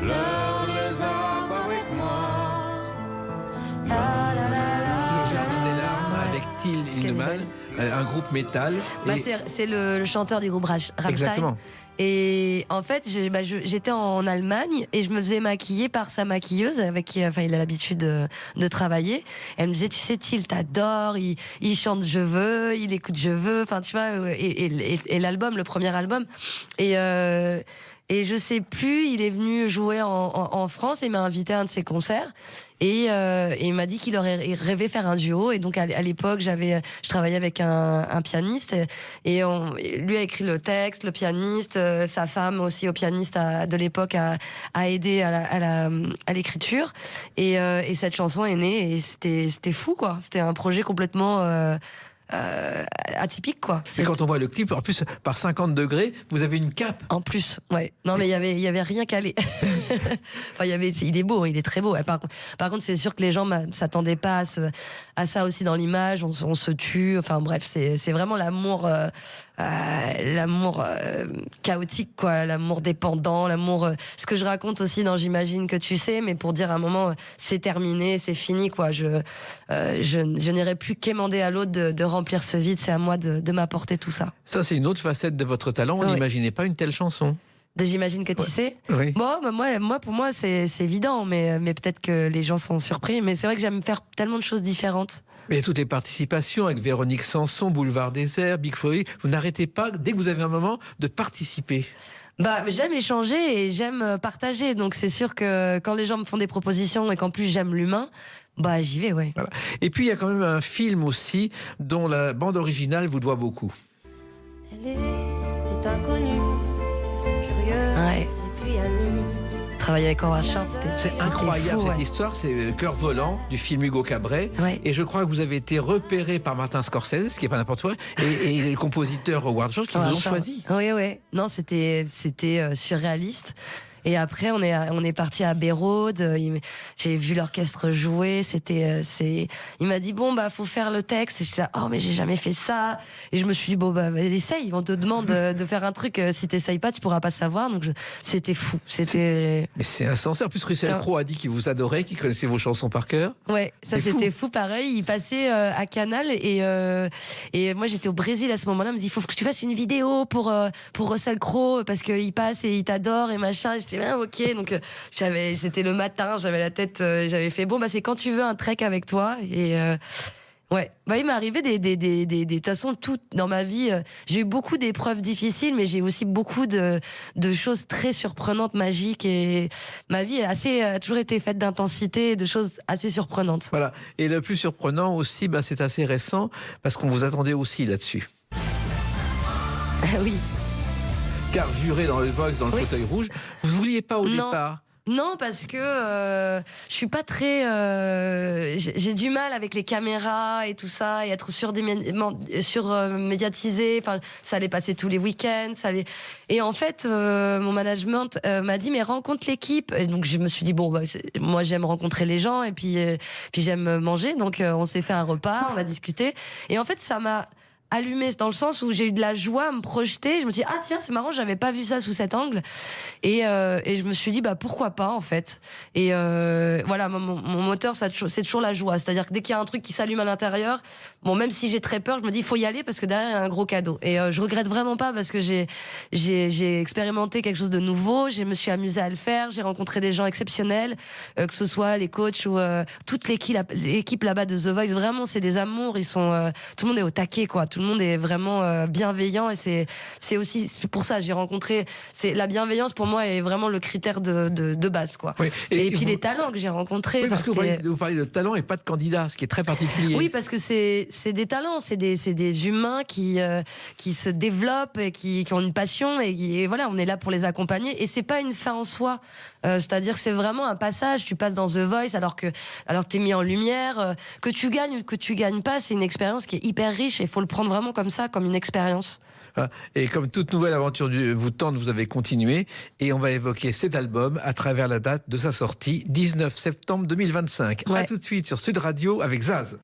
Pleure les arbres avec moi. Le Jardin des larmes avec Till Lindemann, un groupe métal. C'est le chanteur du groupe Rammstein. Exactement. Et en fait, j'étais en Allemagne et je me faisais maquiller par sa maquilleuse avec qui il a l'habitude de travailler. Elle me disait, tu sais, Till t'adore, il chante Je veux, il écoute Je veux, enfin tu vois, et l'album, le premier album. Et je sais plus, il est venu jouer en France et il m'a invité à un de ses concerts. Et il m'a dit qu'il aurait rêvé faire un duo. Et donc à l'époque, je travaillais avec un pianiste et lui a écrit le texte, le pianiste, sa femme aussi au pianiste de l'époque a aidé à l'écriture. Et cette chanson est née et c'était fou, quoi. C'était un projet complètement atypique, quoi. Et quand on voit le clip, en plus par 50 degrés, vous avez une cape. En plus, ouais. Non, mais il y avait rien calé. Il est beau, il est très beau. Par contre, c'est sûr que les gens s'attendaient pas à ça aussi dans l'image. On se tue. Enfin bref, c'est vraiment l'amour chaotique, quoi. L'amour dépendant, l'amour. Ce que je raconte aussi dans J'imagine que tu sais, mais pour dire à un moment, c'est terminé, c'est fini, quoi. Je n'irai plus quémander à l'autre de remplir ce vide. C'est à moi de m'apporter tout ça. Ça, c'est une autre facette de votre talent. On n'imaginait pas une telle chanson. J'imagine que tu sais. Oui. Bon, pour moi, c'est évident, mais peut-être que les gens sont surpris. Mais c'est vrai que j'aime faire tellement de choses différentes. Mais toutes les participations avec Véronique Sanson, Boulevard Désert, Big Flo, vous n'arrêtez pas, dès que vous avez un moment, de participer. J'aime échanger et j'aime partager. Donc c'est sûr que quand les gens me font des propositions et qu'en plus j'aime l'humain, j'y vais, ouais. Voilà. Et puis il y a quand même un film aussi dont la bande originale vous doit beaucoup. Elle est inconnue, curieuse, Ouais. et puis amie. Travailler avec Howard Shore, C'est c'était incroyable, fou, cette ouais. histoire, c'est Cœur volant du film Hugo Cabret. Ouais. Et je crois que vous avez été repéré par Martin Scorsese, ce qui n'est pas n'importe quoi, et le compositeur Howard Shore qui vous ont choisi. Oui. Non, c'était surréaliste. Et après, on est parti à Bérode. J'ai vu l'orchestre jouer. Il m'a dit faut faire le texte. Et j'étais là, mais j'ai jamais fait ça. Et je me suis dit essaye. On te demande de faire un truc. Si t'essayes pas, tu pourras pas savoir. Donc c'était fou. Mais c'est insensé. En plus, Russell Crowe a dit qu'il vous adorait, qu'il connaissait vos chansons par cœur. Ouais, ça c'était fou. Pareil, il passait à Canal et moi j'étais au Brésil à ce moment-là. Il me dit, il faut que tu fasses une vidéo pour Russell Crowe parce qu'il passe et il t'adore et machin. Et j'ai dit, ok. Donc, c'était le matin, j'avais la tête, j'avais fait, bon, c'est quand tu veux un trek avec toi. Et ouais, il m'est arrivé de toute façon, tout dans ma vie, j'ai eu beaucoup d'épreuves difficiles, mais j'ai aussi beaucoup de choses très surprenantes, magiques, et ma vie a toujours été faite d'intensité et de choses assez surprenantes. Voilà. Et le plus surprenant aussi, c'est assez récent, parce qu'on vous attendait aussi là-dessus. Oui. Car juré dans le Vox, dans le fauteuil rouge, vous ne vouliez pas au départ. Non, parce que je suis pas très. J'ai du mal avec les caméras et tout ça, et être surmédiatisé. Enfin, ça allait passer tous les week-ends. Et en fait, mon management m'a dit, mais rencontre l'équipe. Et donc je me suis dit, moi j'aime rencontrer les gens, et puis j'aime manger. Donc on s'est fait un repas, on a discuté. Et en fait, ça m'a allumé dans le sens où j'ai eu de la joie à me projeter. Je me dis, ah tiens, c'est marrant, j'avais pas vu ça sous cet angle. Et je me suis dit, pourquoi pas, en fait. Et voilà, mon moteur, c'est toujours la joie. C'est-à-dire que dès qu'il y a un truc qui s'allume à l'intérieur, même si j'ai très peur, je me dis, il faut y aller parce que derrière, il y a un gros cadeau. Et je regrette vraiment pas, parce que j'ai expérimenté quelque chose de nouveau, je me suis amusée à le faire, j'ai rencontré des gens exceptionnels, que ce soit les coachs ou toute l'équipe là-bas de The Voice. Vraiment, c'est des amours, tout le monde est au taquet, quoi. Tout le monde est vraiment bienveillant, et c'est pour ça j'ai rencontré. La bienveillance pour moi est vraiment le critère de base, quoi. Oui, et puis les talents que j'ai rencontrés. Oui, parce que vous parlez de talent et pas de candidat, ce qui est très particulier. Oui, parce que c'est des talents, c'est des humains qui se développent et qui ont une passion, et voilà, on est là pour les accompagner, et c'est pas une fin en soi. C'est-à-dire que c'est vraiment un passage. Tu passes dans The Voice alors t'es mis en lumière, que tu gagnes ou que tu gagnes pas, c'est une expérience qui est hyper riche, et il faut le prendre vraiment comme ça, comme une expérience. Voilà. Et comme toute nouvelle aventure vous tente, vous avez continué, et on va évoquer cet album à travers la date de sa sortie, 19 septembre 2025. Ouais. À tout de suite sur Sud Radio avec Zaz.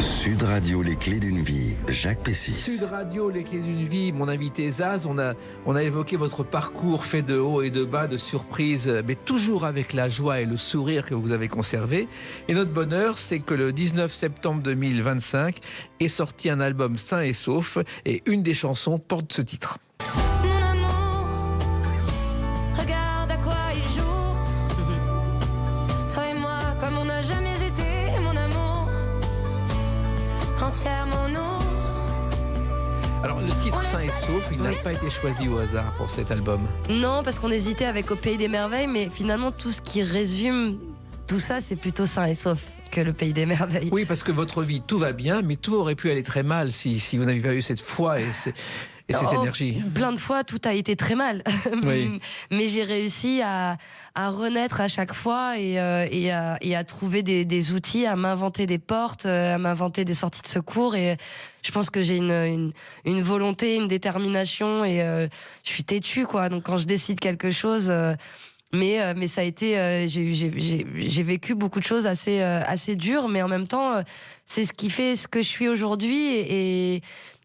Sud Radio, les clés d'une vie, Jacques Pessis. Sud Radio, les clés d'une vie, mon invité Zaz. On a évoqué votre parcours fait de haut et de bas, de surprises, mais toujours avec la joie et le sourire que vous avez conservé. Et notre bonheur, c'est que le 19 septembre 2025 est sorti un album sain et sauf, et une des chansons porte ce titre. Mon amour, regarde à quoi il joue. Toi et moi, comme on n'a jamais été, mon amour, entièrement nous. Alors le titre Sain et Sauf, il n'a pas été choisi au hasard pour cet album. Non, parce qu'on hésitait avec Au Pays des Merveilles, mais finalement tout ce qui résume tout ça, c'est plutôt Sain et Sauf que Le Pays des Merveilles. Oui, parce que votre vie, tout va bien, mais tout aurait pu aller très mal si vous n'aviez pas eu cette foi et cette énergie. Plein de fois, tout a été très mal. Oui. Mais j'ai réussi à renaître à chaque fois, et à trouver des outils, à m'inventer des portes, à m'inventer des sorties de secours. Et je pense que j'ai une volonté, une détermination, et je suis têtue, quoi. Donc quand je décide quelque chose... Mais ça a été, j'ai vécu beaucoup de choses assez dures, mais en même temps, c'est ce qui fait ce que je suis aujourd'hui,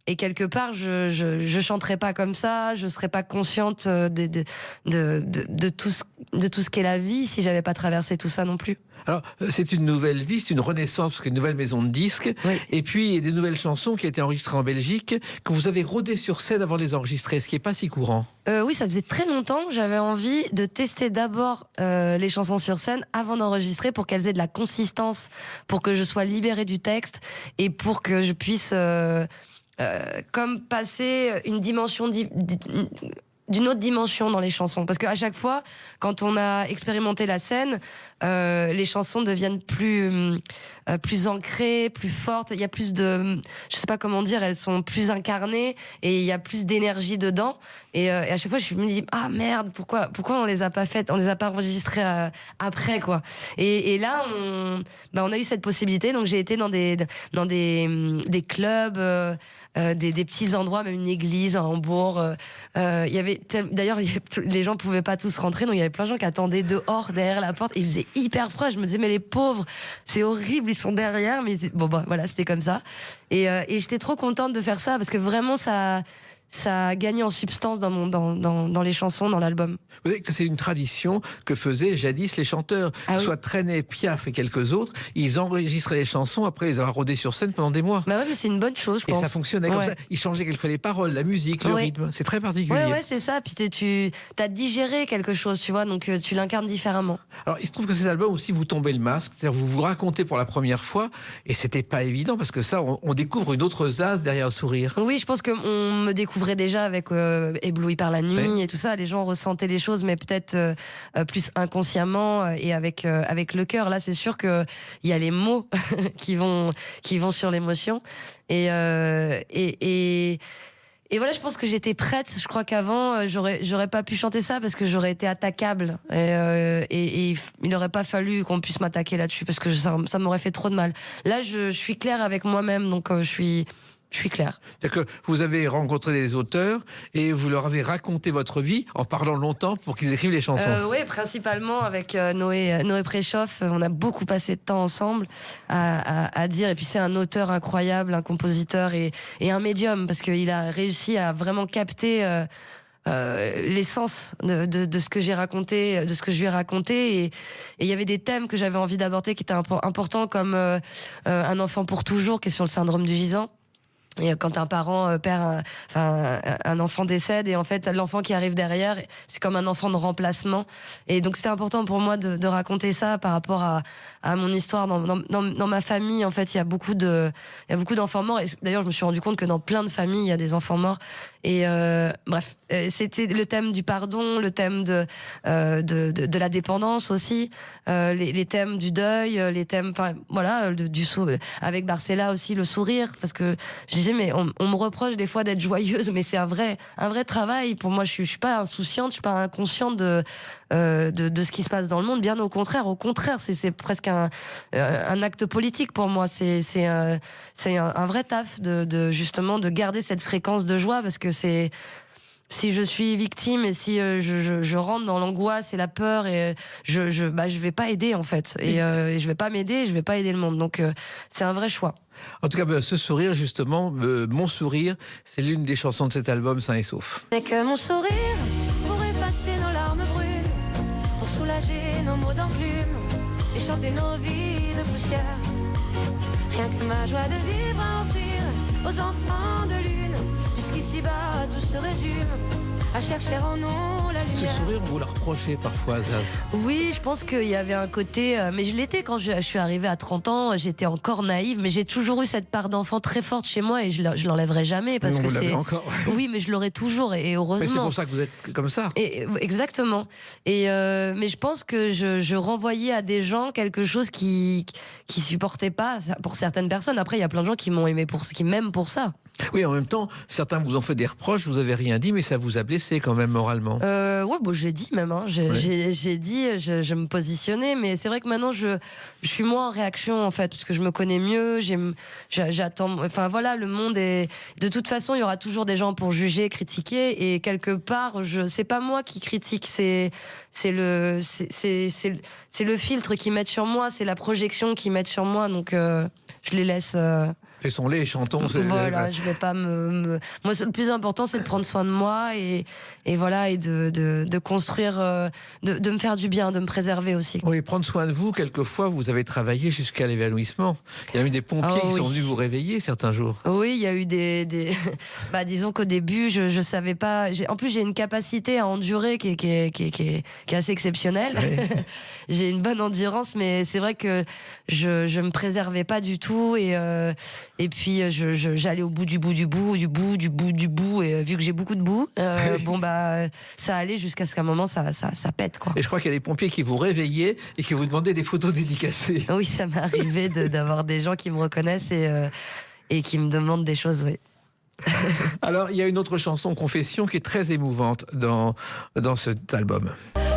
et quelque part, je chanterais pas comme ça, je serais pas consciente de tout ce qu'est la vie si j'avais pas traversé tout ça non plus. Alors, c'est une nouvelle vie, c'est une renaissance, parce qu'il y a une nouvelle maison de disques. Oui. Et puis, il y a des nouvelles chansons qui ont été enregistrées en Belgique, que vous avez rodées sur scène avant de les enregistrer, ce qui n'est pas si courant. Oui, ça faisait très longtemps que j'avais envie de tester d'abord les chansons sur scène avant d'enregistrer, pour qu'elles aient de la consistance, pour que je sois libérée du texte, et pour que je puisse comme passer une dimension... d'une autre dimension dans les chansons, parce qu'à chaque fois, quand on a expérimenté la scène, les chansons deviennent plus ancrées, plus fortes. Il y a plus de, je sais pas comment dire, elles sont plus incarnées, et il y a plus d'énergie dedans. Et à chaque fois, je me dis, ah merde, pourquoi on les a pas faites, on les a pas enregistrées après, quoi. Et là, on a eu cette possibilité. Donc j'ai été dans des clubs, des petits endroits, même une église à Hambourg. Il y avait d'ailleurs, les gens pouvaient pas tous rentrer, donc il y avait plein de gens qui attendaient dehors, derrière la porte. Il faisait hyper froid. Je me disais, mais les pauvres, c'est horrible, ils sont derrière. Mais voilà, c'était comme ça. Et j'étais trop contente de faire ça, parce que vraiment, ça ça a gagné en substance dans les chansons, dans l'album. Vous savez que c'est une tradition que faisaient jadis les chanteurs. Ah oui. Soit Trenet, Piaf et quelques autres, ils enregistraient les chansons, après les avoir rodées sur scène pendant des mois. Bah ouais, mais c'est une bonne chose, je Et pense. ça fonctionnait comme Ouais. ça. Ils changeaient quelquefois les paroles, la musique, le Ouais. rythme. C'est très particulier. Ouais, c'est ça. Puis t'as digéré quelque chose, tu vois, donc tu l'incarnes différemment. Alors, il se trouve que cet album aussi, vous tombez le masque. C'est-à-dire, vous vous racontez pour la première fois, et c'était pas évident, parce que ça, on découvre une autre Zaz derrière le sourire. Oui, je pense qu'on me découvrait déjà avec Ébloui par la nuit Ouais. et tout ça. Les gens ressentaient les choses, mais peut-être plus inconsciemment et avec le cœur. Là, c'est sûr qu'il y a les mots qui vont sur l'émotion. Et voilà, je pense que j'étais prête. Je crois qu'avant, j'aurais pas pu chanter ça parce que j'aurais été attaquable. Et il n'aurait pas fallu qu'on puisse m'attaquer là-dessus parce que ça m'aurait fait trop de mal. Là, je suis claire avec moi-même, donc je suis claire. C'est-à-dire que vous avez rencontré des auteurs et vous leur avez raconté votre vie en parlant longtemps pour qu'ils écrivent les chansons. Oui, principalement avec Noé Préchoff. On a beaucoup passé de temps ensemble à dire. Et puis c'est un auteur incroyable, un compositeur et un médium parce qu'il a réussi à vraiment capter l'essence de ce que j'ai raconté, de ce que je lui ai raconté. Et il y avait des thèmes que j'avais envie d'aborder qui étaient importants comme un enfant pour toujours qui est sur le syndrome du gisant. Et quand un parent perd un enfant décède et en fait l'enfant qui arrive derrière c'est comme un enfant de remplacement et donc c'était important pour moi de raconter ça par rapport à mon histoire dans ma famille. En fait il y a beaucoup d'enfants morts et d'ailleurs je me suis rendu compte que dans plein de familles il y a des enfants morts et bref c'était le thème du pardon, le thème de la dépendance aussi, les thèmes du deuil, les thèmes voilà avec Barcella aussi le sourire parce que je disais mais on me reproche des fois d'être joyeuse mais c'est un vrai travail pour moi. Je suis pas insouciante, je suis pas inconsciente de ce qui se passe dans le monde, bien au contraire c'est presque un acte politique pour moi. C'est un vrai taf de justement de garder cette fréquence de joie parce que c'est si je suis victime et si je rentre dans l'angoisse et la peur et je vais pas aider en fait et je vais pas m'aider, je vais pas aider le monde, donc c'est un vrai choix. En tout cas, ce sourire, justement, Mon sourire, c'est l'une des chansons de cet album, Sain et Sauf. N'est que mon sourire pour effacer nos larmes brûles, pour soulager nos maux d'enclume et chanter nos vies de poussière. Rien que ma joie de vivre à offrir aux enfants de lune, puisqu'ici-bas tout se résume à chercher en nous la Ce lumière. sourire, vous le reprochez parfois, Zaz. Oui, je pense qu'il y avait un côté... mais je l'étais quand je suis arrivée à 30 ans, j'étais encore naïve, mais j'ai toujours eu cette part d'enfant très forte chez moi et je l'enlèverai jamais parce Non, que vous l'avez c'est... encore. Oui, mais je l'aurai toujours et Mais heureusement. c'est pour ça que vous êtes comme ça. Exactement. Mais je pense que je renvoyais à des gens quelque chose qui supportaient pas pour certaines personnes. Après, il y a plein de gens qui m'aiment pour ça. Oui, en même temps, certains vous ont fait des reproches, vous avez rien dit, mais ça vous a blessé quand même moralement. Ouais, bon, j'ai dit même. J'ai dit, je me positionnais, mais c'est vrai que maintenant je suis moins en réaction en fait, parce que je me connais mieux. J'attends. Enfin voilà, le monde est. De toute façon, il y aura toujours des gens pour juger, critiquer, et quelque part, c'est pas moi qui critique, c'est le filtre qu'ils mettent sur moi, c'est la projection qu'ils mettent sur moi, donc je les laisse. Laissons-les, chantons. Voilà, je vais pas Moi, le plus important, c'est de prendre soin de moi et voilà, et de construire, de me faire du bien, de me préserver aussi. Oui, prendre soin de vous, quelquefois, vous avez travaillé jusqu'à l'évanouissement. Il y a eu des pompiers qui sont venus vous réveiller certains jours. Oui, il y a eu disons qu'au début, je savais pas. En plus, j'ai une capacité à endurer qui est assez exceptionnelle. Ouais. J'ai une bonne endurance, mais c'est vrai que je me préservais pas du tout et puis j'allais au bout du bout, et vu que j'ai beaucoup de boue, ça allait jusqu'à ce qu'à un moment ça pète quoi. Et je crois qu'il y a des pompiers qui vous réveillaient et qui vous demandaient des photos dédicacées. Oui, ça m'est arrivé d'avoir des gens qui me reconnaissent et qui me demandent des choses, oui. Alors, il y a une autre chanson, Confession, qui est très émouvante dans cet album.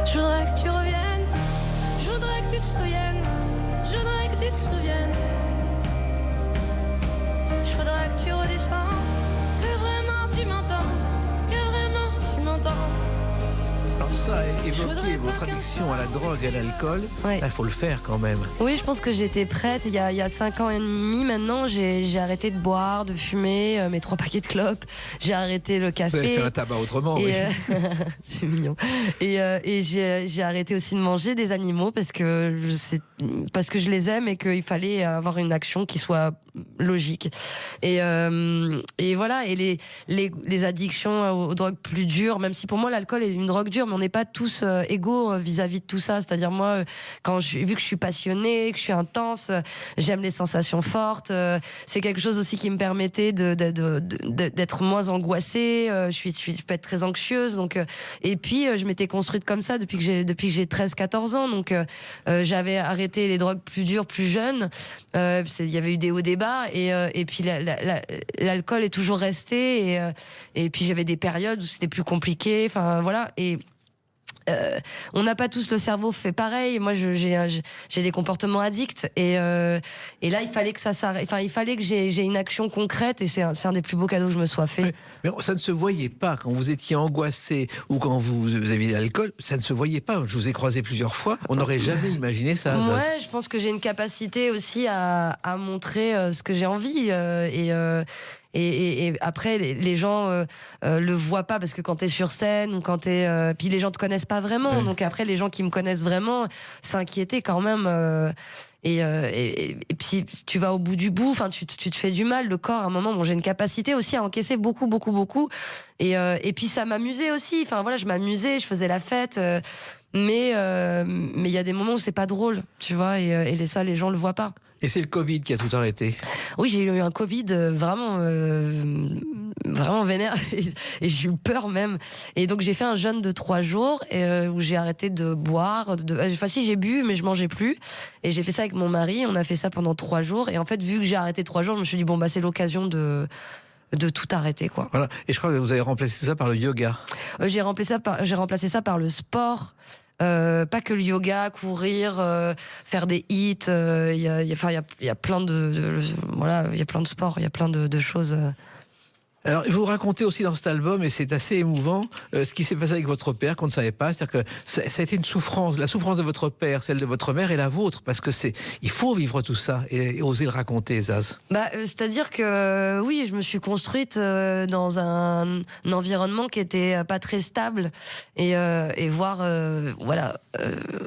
Je voudrais que tu reviennes, je voudrais que tu te souviennes, je voudrais que tu te souviennes. Je voudrais que tu redescends, que vraiment tu m'entends, que vraiment tu m'entends. Alors ça, et évoqué votre addiction à la drogue et à l'alcool. Ouais. Il faut le faire quand même. Oui, je pense que j'étais prête. Il y a 5 ans et demi maintenant, j'ai arrêté de boire, de fumer mes 3 paquets de clopes. J'ai arrêté le Vous avez café. fait un tabac autrement, oui. C'est mignon. Et j'ai arrêté aussi de manger des animaux parce que je les aime et qu'il fallait avoir une action qui soit logique. Et voilà. Et les addictions aux drogues plus dures, même si pour moi l'alcool est une drogue dure, mais on n'est pas tous égaux vis-à-vis de tout ça. C'est-à-dire moi, vu que je suis passionnée, que je suis intense, j'aime les sensations fortes. C'est quelque chose aussi qui me permettait d'être moins angoissée. Je peux être très anxieuse. Donc, et puis je m'étais construite comme ça depuis que j'ai 13-14 ans. Donc j'avais arrêté les drogues plus dures, plus jeune. Il y avait eu des hauts, des bas. Et puis l'alcool est toujours resté. Et puis j'avais des périodes où c'était plus compliqué. Enfin voilà. Et on n'a pas tous le cerveau fait pareil. Moi, j'ai des comportements addicts et là, il fallait que ça s'arrête. Enfin, il fallait que j'ai une action concrète et c'est un des plus beaux cadeaux que je me sois fait. Mais ça ne se voyait pas quand vous étiez angoissé ou quand vous aviez de l'alcool. Ça ne se voyait pas. Je vous ai croisé plusieurs fois. On n'aurait jamais imaginé ça. Ouais, je pense que j'ai une capacité aussi à montrer ce que j'ai envie et après les gens le voient pas parce que quand t'es sur scène ou quand puis les gens te connaissent pas vraiment. Ouais. Donc après les gens qui me connaissent vraiment s'inquiétaient quand même. Et puis tu vas au bout du bout, enfin tu te fais du mal, le corps à un moment. Bon, j'ai une capacité aussi à encaisser beaucoup et puis ça m'amusait aussi. Enfin voilà, je m'amusais, je faisais la fête. Mais il y a des moments où c'est pas drôle, tu vois, et ça les gens le voient pas. Et c'est le Covid qui a tout arrêté. Oui, j'ai eu un Covid vraiment vénère et j'ai eu peur même. Et donc j'ai fait un jeûne de 3 jours où j'ai arrêté de boire. Enfin si, j'ai bu mais je mangeais plus. Et j'ai fait ça avec mon mari. On a fait ça pendant 3 jours. Et en fait, vu que j'ai arrêté 3 jours, je me suis dit bon bah c'est l'occasion de tout arrêter, quoi. Voilà. Et je crois que vous avez remplacé ça par le yoga. J'ai remplacé ça par le sport. Pas que le yoga, courir, faire des hits. Il y a plein voilà, il y a plein de sports, il y a plein de choses. Alors, vous racontez aussi dans cet album, et c'est assez émouvant, ce qui s'est passé avec votre père qu'on ne savait pas. C'est-à-dire que ça a été une souffrance, la souffrance de votre père, celle de votre mère et la vôtre, parce que il faut vivre tout ça et oser le raconter, Zaz. C'est-à-dire que oui, je me suis construite dans un environnement qui était pas très stable et voir,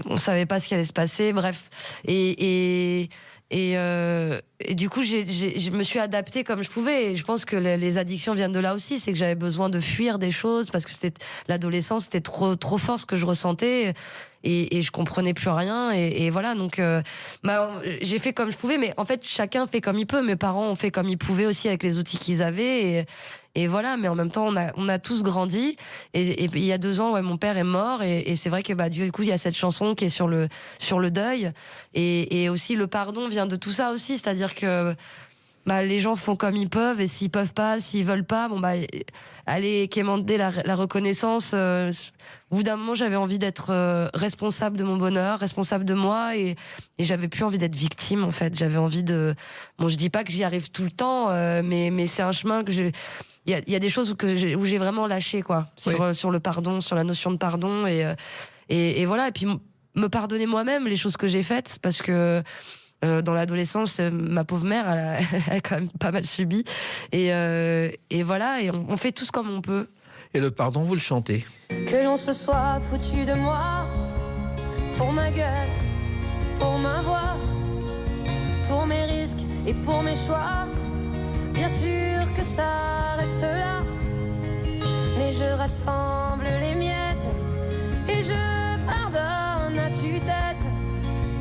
on savait pas ce qui allait se passer, bref. Et du coup, je me suis adaptée comme je pouvais. Et je pense que les addictions viennent de là aussi. C'est que j'avais besoin de fuir des choses parce que l'adolescence, c'était trop fort ce que je ressentais. Et je comprenais plus rien. Et voilà, donc j'ai fait comme je pouvais. Mais en fait, chacun fait comme il peut. Mes parents ont fait comme ils pouvaient aussi avec les outils qu'ils avaient. Et voilà, mais en même temps, on a tous grandi. Et il y a 2 ans, ouais, mon père est mort. Et c'est vrai que du coup, il y a cette chanson qui est sur le deuil. Et aussi, le pardon vient de tout ça aussi. C'est-à-dire que les gens font comme ils peuvent. Et s'ils peuvent pas, s'ils veulent pas, allez quémander la reconnaissance. Au bout d'un moment, j'avais envie d'être responsable de mon bonheur, responsable de moi. Et j'avais plus envie d'être victime, en fait. J'avais envie de... Bon, je dis pas que j'y arrive tout le temps, mais c'est un chemin que il y a des choses où j'ai vraiment lâché, quoi, sur le pardon, sur la notion de pardon et voilà. Et puis me pardonner moi-même les choses que j'ai faites, parce que dans l'adolescence, ma pauvre mère, elle a quand même pas mal subi. Et voilà, et on fait tous comme on peut. Et le pardon, vous le chantez. Que l'on se soit foutu de moi, pour ma gueule, pour ma voix, pour mes risques et pour mes choix. Bien sûr que ça reste là, mais je rassemble les miettes et je pardonne à tue-tête.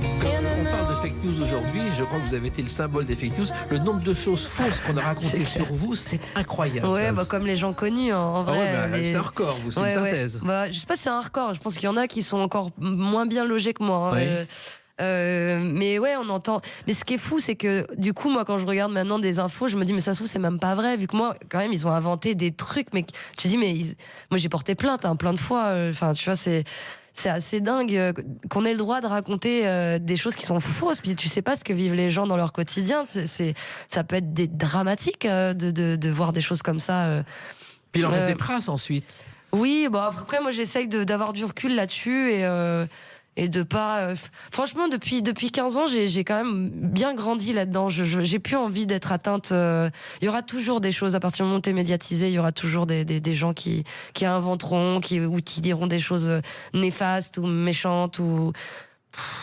On parle de fake news aujourd'hui, je crois que vous avez été le symbole des fake news. Le nombre de choses fausses qu'on a racontées sur vous, c'est incroyable. Ouais, comme les gens connus, en vrai. C'est un record, c'est une synthèse. Ouais. Je sais pas si c'est un record, je pense qu'il y en a qui sont encore moins bien logés que moi. Ouais. Mais ouais, on entend. Mais ce qui est fou, c'est que du coup, moi, quand je regarde maintenant des infos, je me dis, mais ça se trouve, c'est même pas vrai, vu que moi, quand même, ils ont inventé des trucs. Mais tu dis, moi, j'ai porté plainte plein de fois. Enfin, tu vois, c'est assez dingue qu'on ait le droit de raconter des choses qui sont fausses. Puis tu sais pas ce que vivent les gens dans leur quotidien. Ça peut être dramatique de voir des choses comme ça. Puis il en reste des traces ensuite. Oui, bon, après, moi, j'essaye d'avoir du recul là-dessus et de pas. Franchement, depuis 15 ans, j'ai quand même bien grandi là-dedans. J'ai plus envie d'être atteinte. Il y aura toujours des choses, à partir du moment où t'es médiatisé, il y aura toujours des gens qui inventeront, ou qui diront des choses néfastes ou méchantes.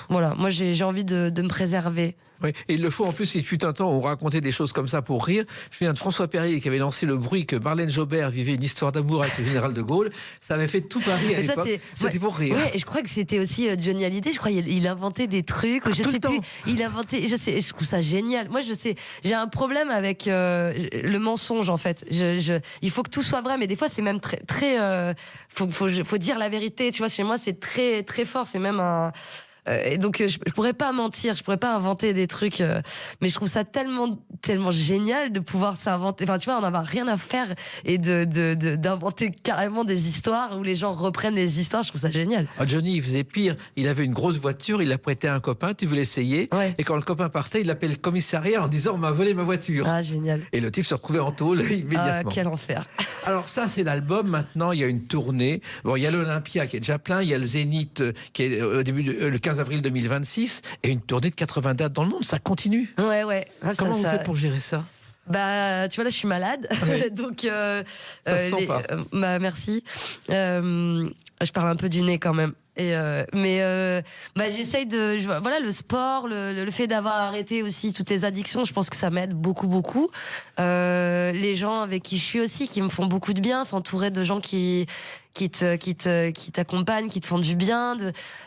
Voilà, moi, j'ai envie de me préserver. Oui, et il le faut en plus, il fut un temps où on racontait des choses comme ça pour rire. Je me souviens de François Perrier qui avait lancé le bruit que Marlène Jobert vivait une histoire d'amour avec le général de Gaulle. Ça avait fait tout Paris à l'époque. C'était pour rire. Ouais, et je crois que c'était aussi Johnny Hallyday. Je crois qu'il inventait des trucs. Je sais plus. Il inventait. Je trouve ça génial. Moi, j'ai un problème avec le mensonge en fait. Il faut que tout soit vrai, mais des fois c'est même très. Faut dire la vérité. Tu vois, chez moi c'est très très fort. C'est même un. Et donc je pourrais pas mentir, je pourrais pas inventer des trucs, mais je trouve ça tellement génial de pouvoir s'inventer, enfin tu vois, on n'en a rien à faire et d'inventer carrément des histoires où les gens reprennent des histoires. Je trouve ça génial. Johnny, il faisait pire, il avait une grosse voiture, il l'a prêté à un copain, tu veux l'essayer, et quand le copain partait, il appelait le commissariat en disant on m'a volé ma voiture. Ah génial. Et le type se retrouvait en tôle immédiatement. Ah quel enfer. Alors ça c'est l'album, maintenant il y a une tournée, bon il y a l'Olympia qui est déjà plein, il y a le Zénith qui est au début le 15 avril 2026 et une tournée de 80 dates dans le monde, ça continue. Ouais. Ah, comment vous faites pour gérer ça? Bah, tu vois, là, je suis malade. Oui. Donc, ça se sent pas. Merci. Je parle un peu du nez quand même. J'essaye voilà, le sport, le fait d'avoir arrêté aussi toutes les addictions, je pense que ça m'aide beaucoup. Les gens avec qui je suis aussi, qui me font beaucoup de bien, s'entourer de gens qui t'accompagnent, qui te font du bien,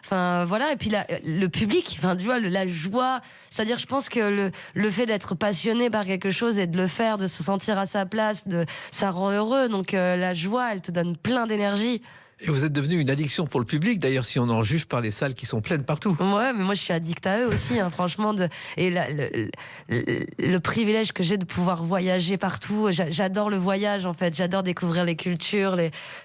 enfin voilà. Et puis le public, enfin tu vois, la joie, c'est-à-dire je pense que le fait d'être passionné par quelque chose et de le faire, de se sentir à sa place, ça rend heureux. Donc la joie, elle te donne plein d'énergie. Et vous êtes devenu une addiction pour le public, d'ailleurs, si on en juge par les salles qui sont pleines partout. Ouais, mais moi je suis addict à eux aussi, hein, franchement. Et le privilège que j'ai de pouvoir voyager partout, j'adore le voyage en fait, j'adore découvrir les cultures,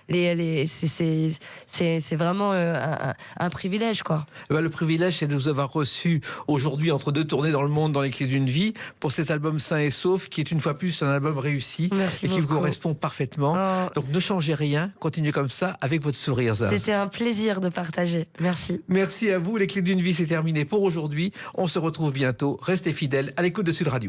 c'est vraiment un privilège quoi. Le privilège, c'est de vous avoir reçu aujourd'hui entre deux tournées dans le monde, dans les clés d'une vie, pour cet album Sain et Sauf, qui est une fois plus un album réussi. Merci et qui beaucoup. vous correspond parfaitement. Oh. Donc ne changez rien, continuez comme ça avec votre sourire, Zaz. C'était un plaisir de partager. Merci. Merci à vous. Les clés d'une vie, c'est terminé pour aujourd'hui. On se retrouve bientôt. Restez fidèles à l'écoute de Sud Radio.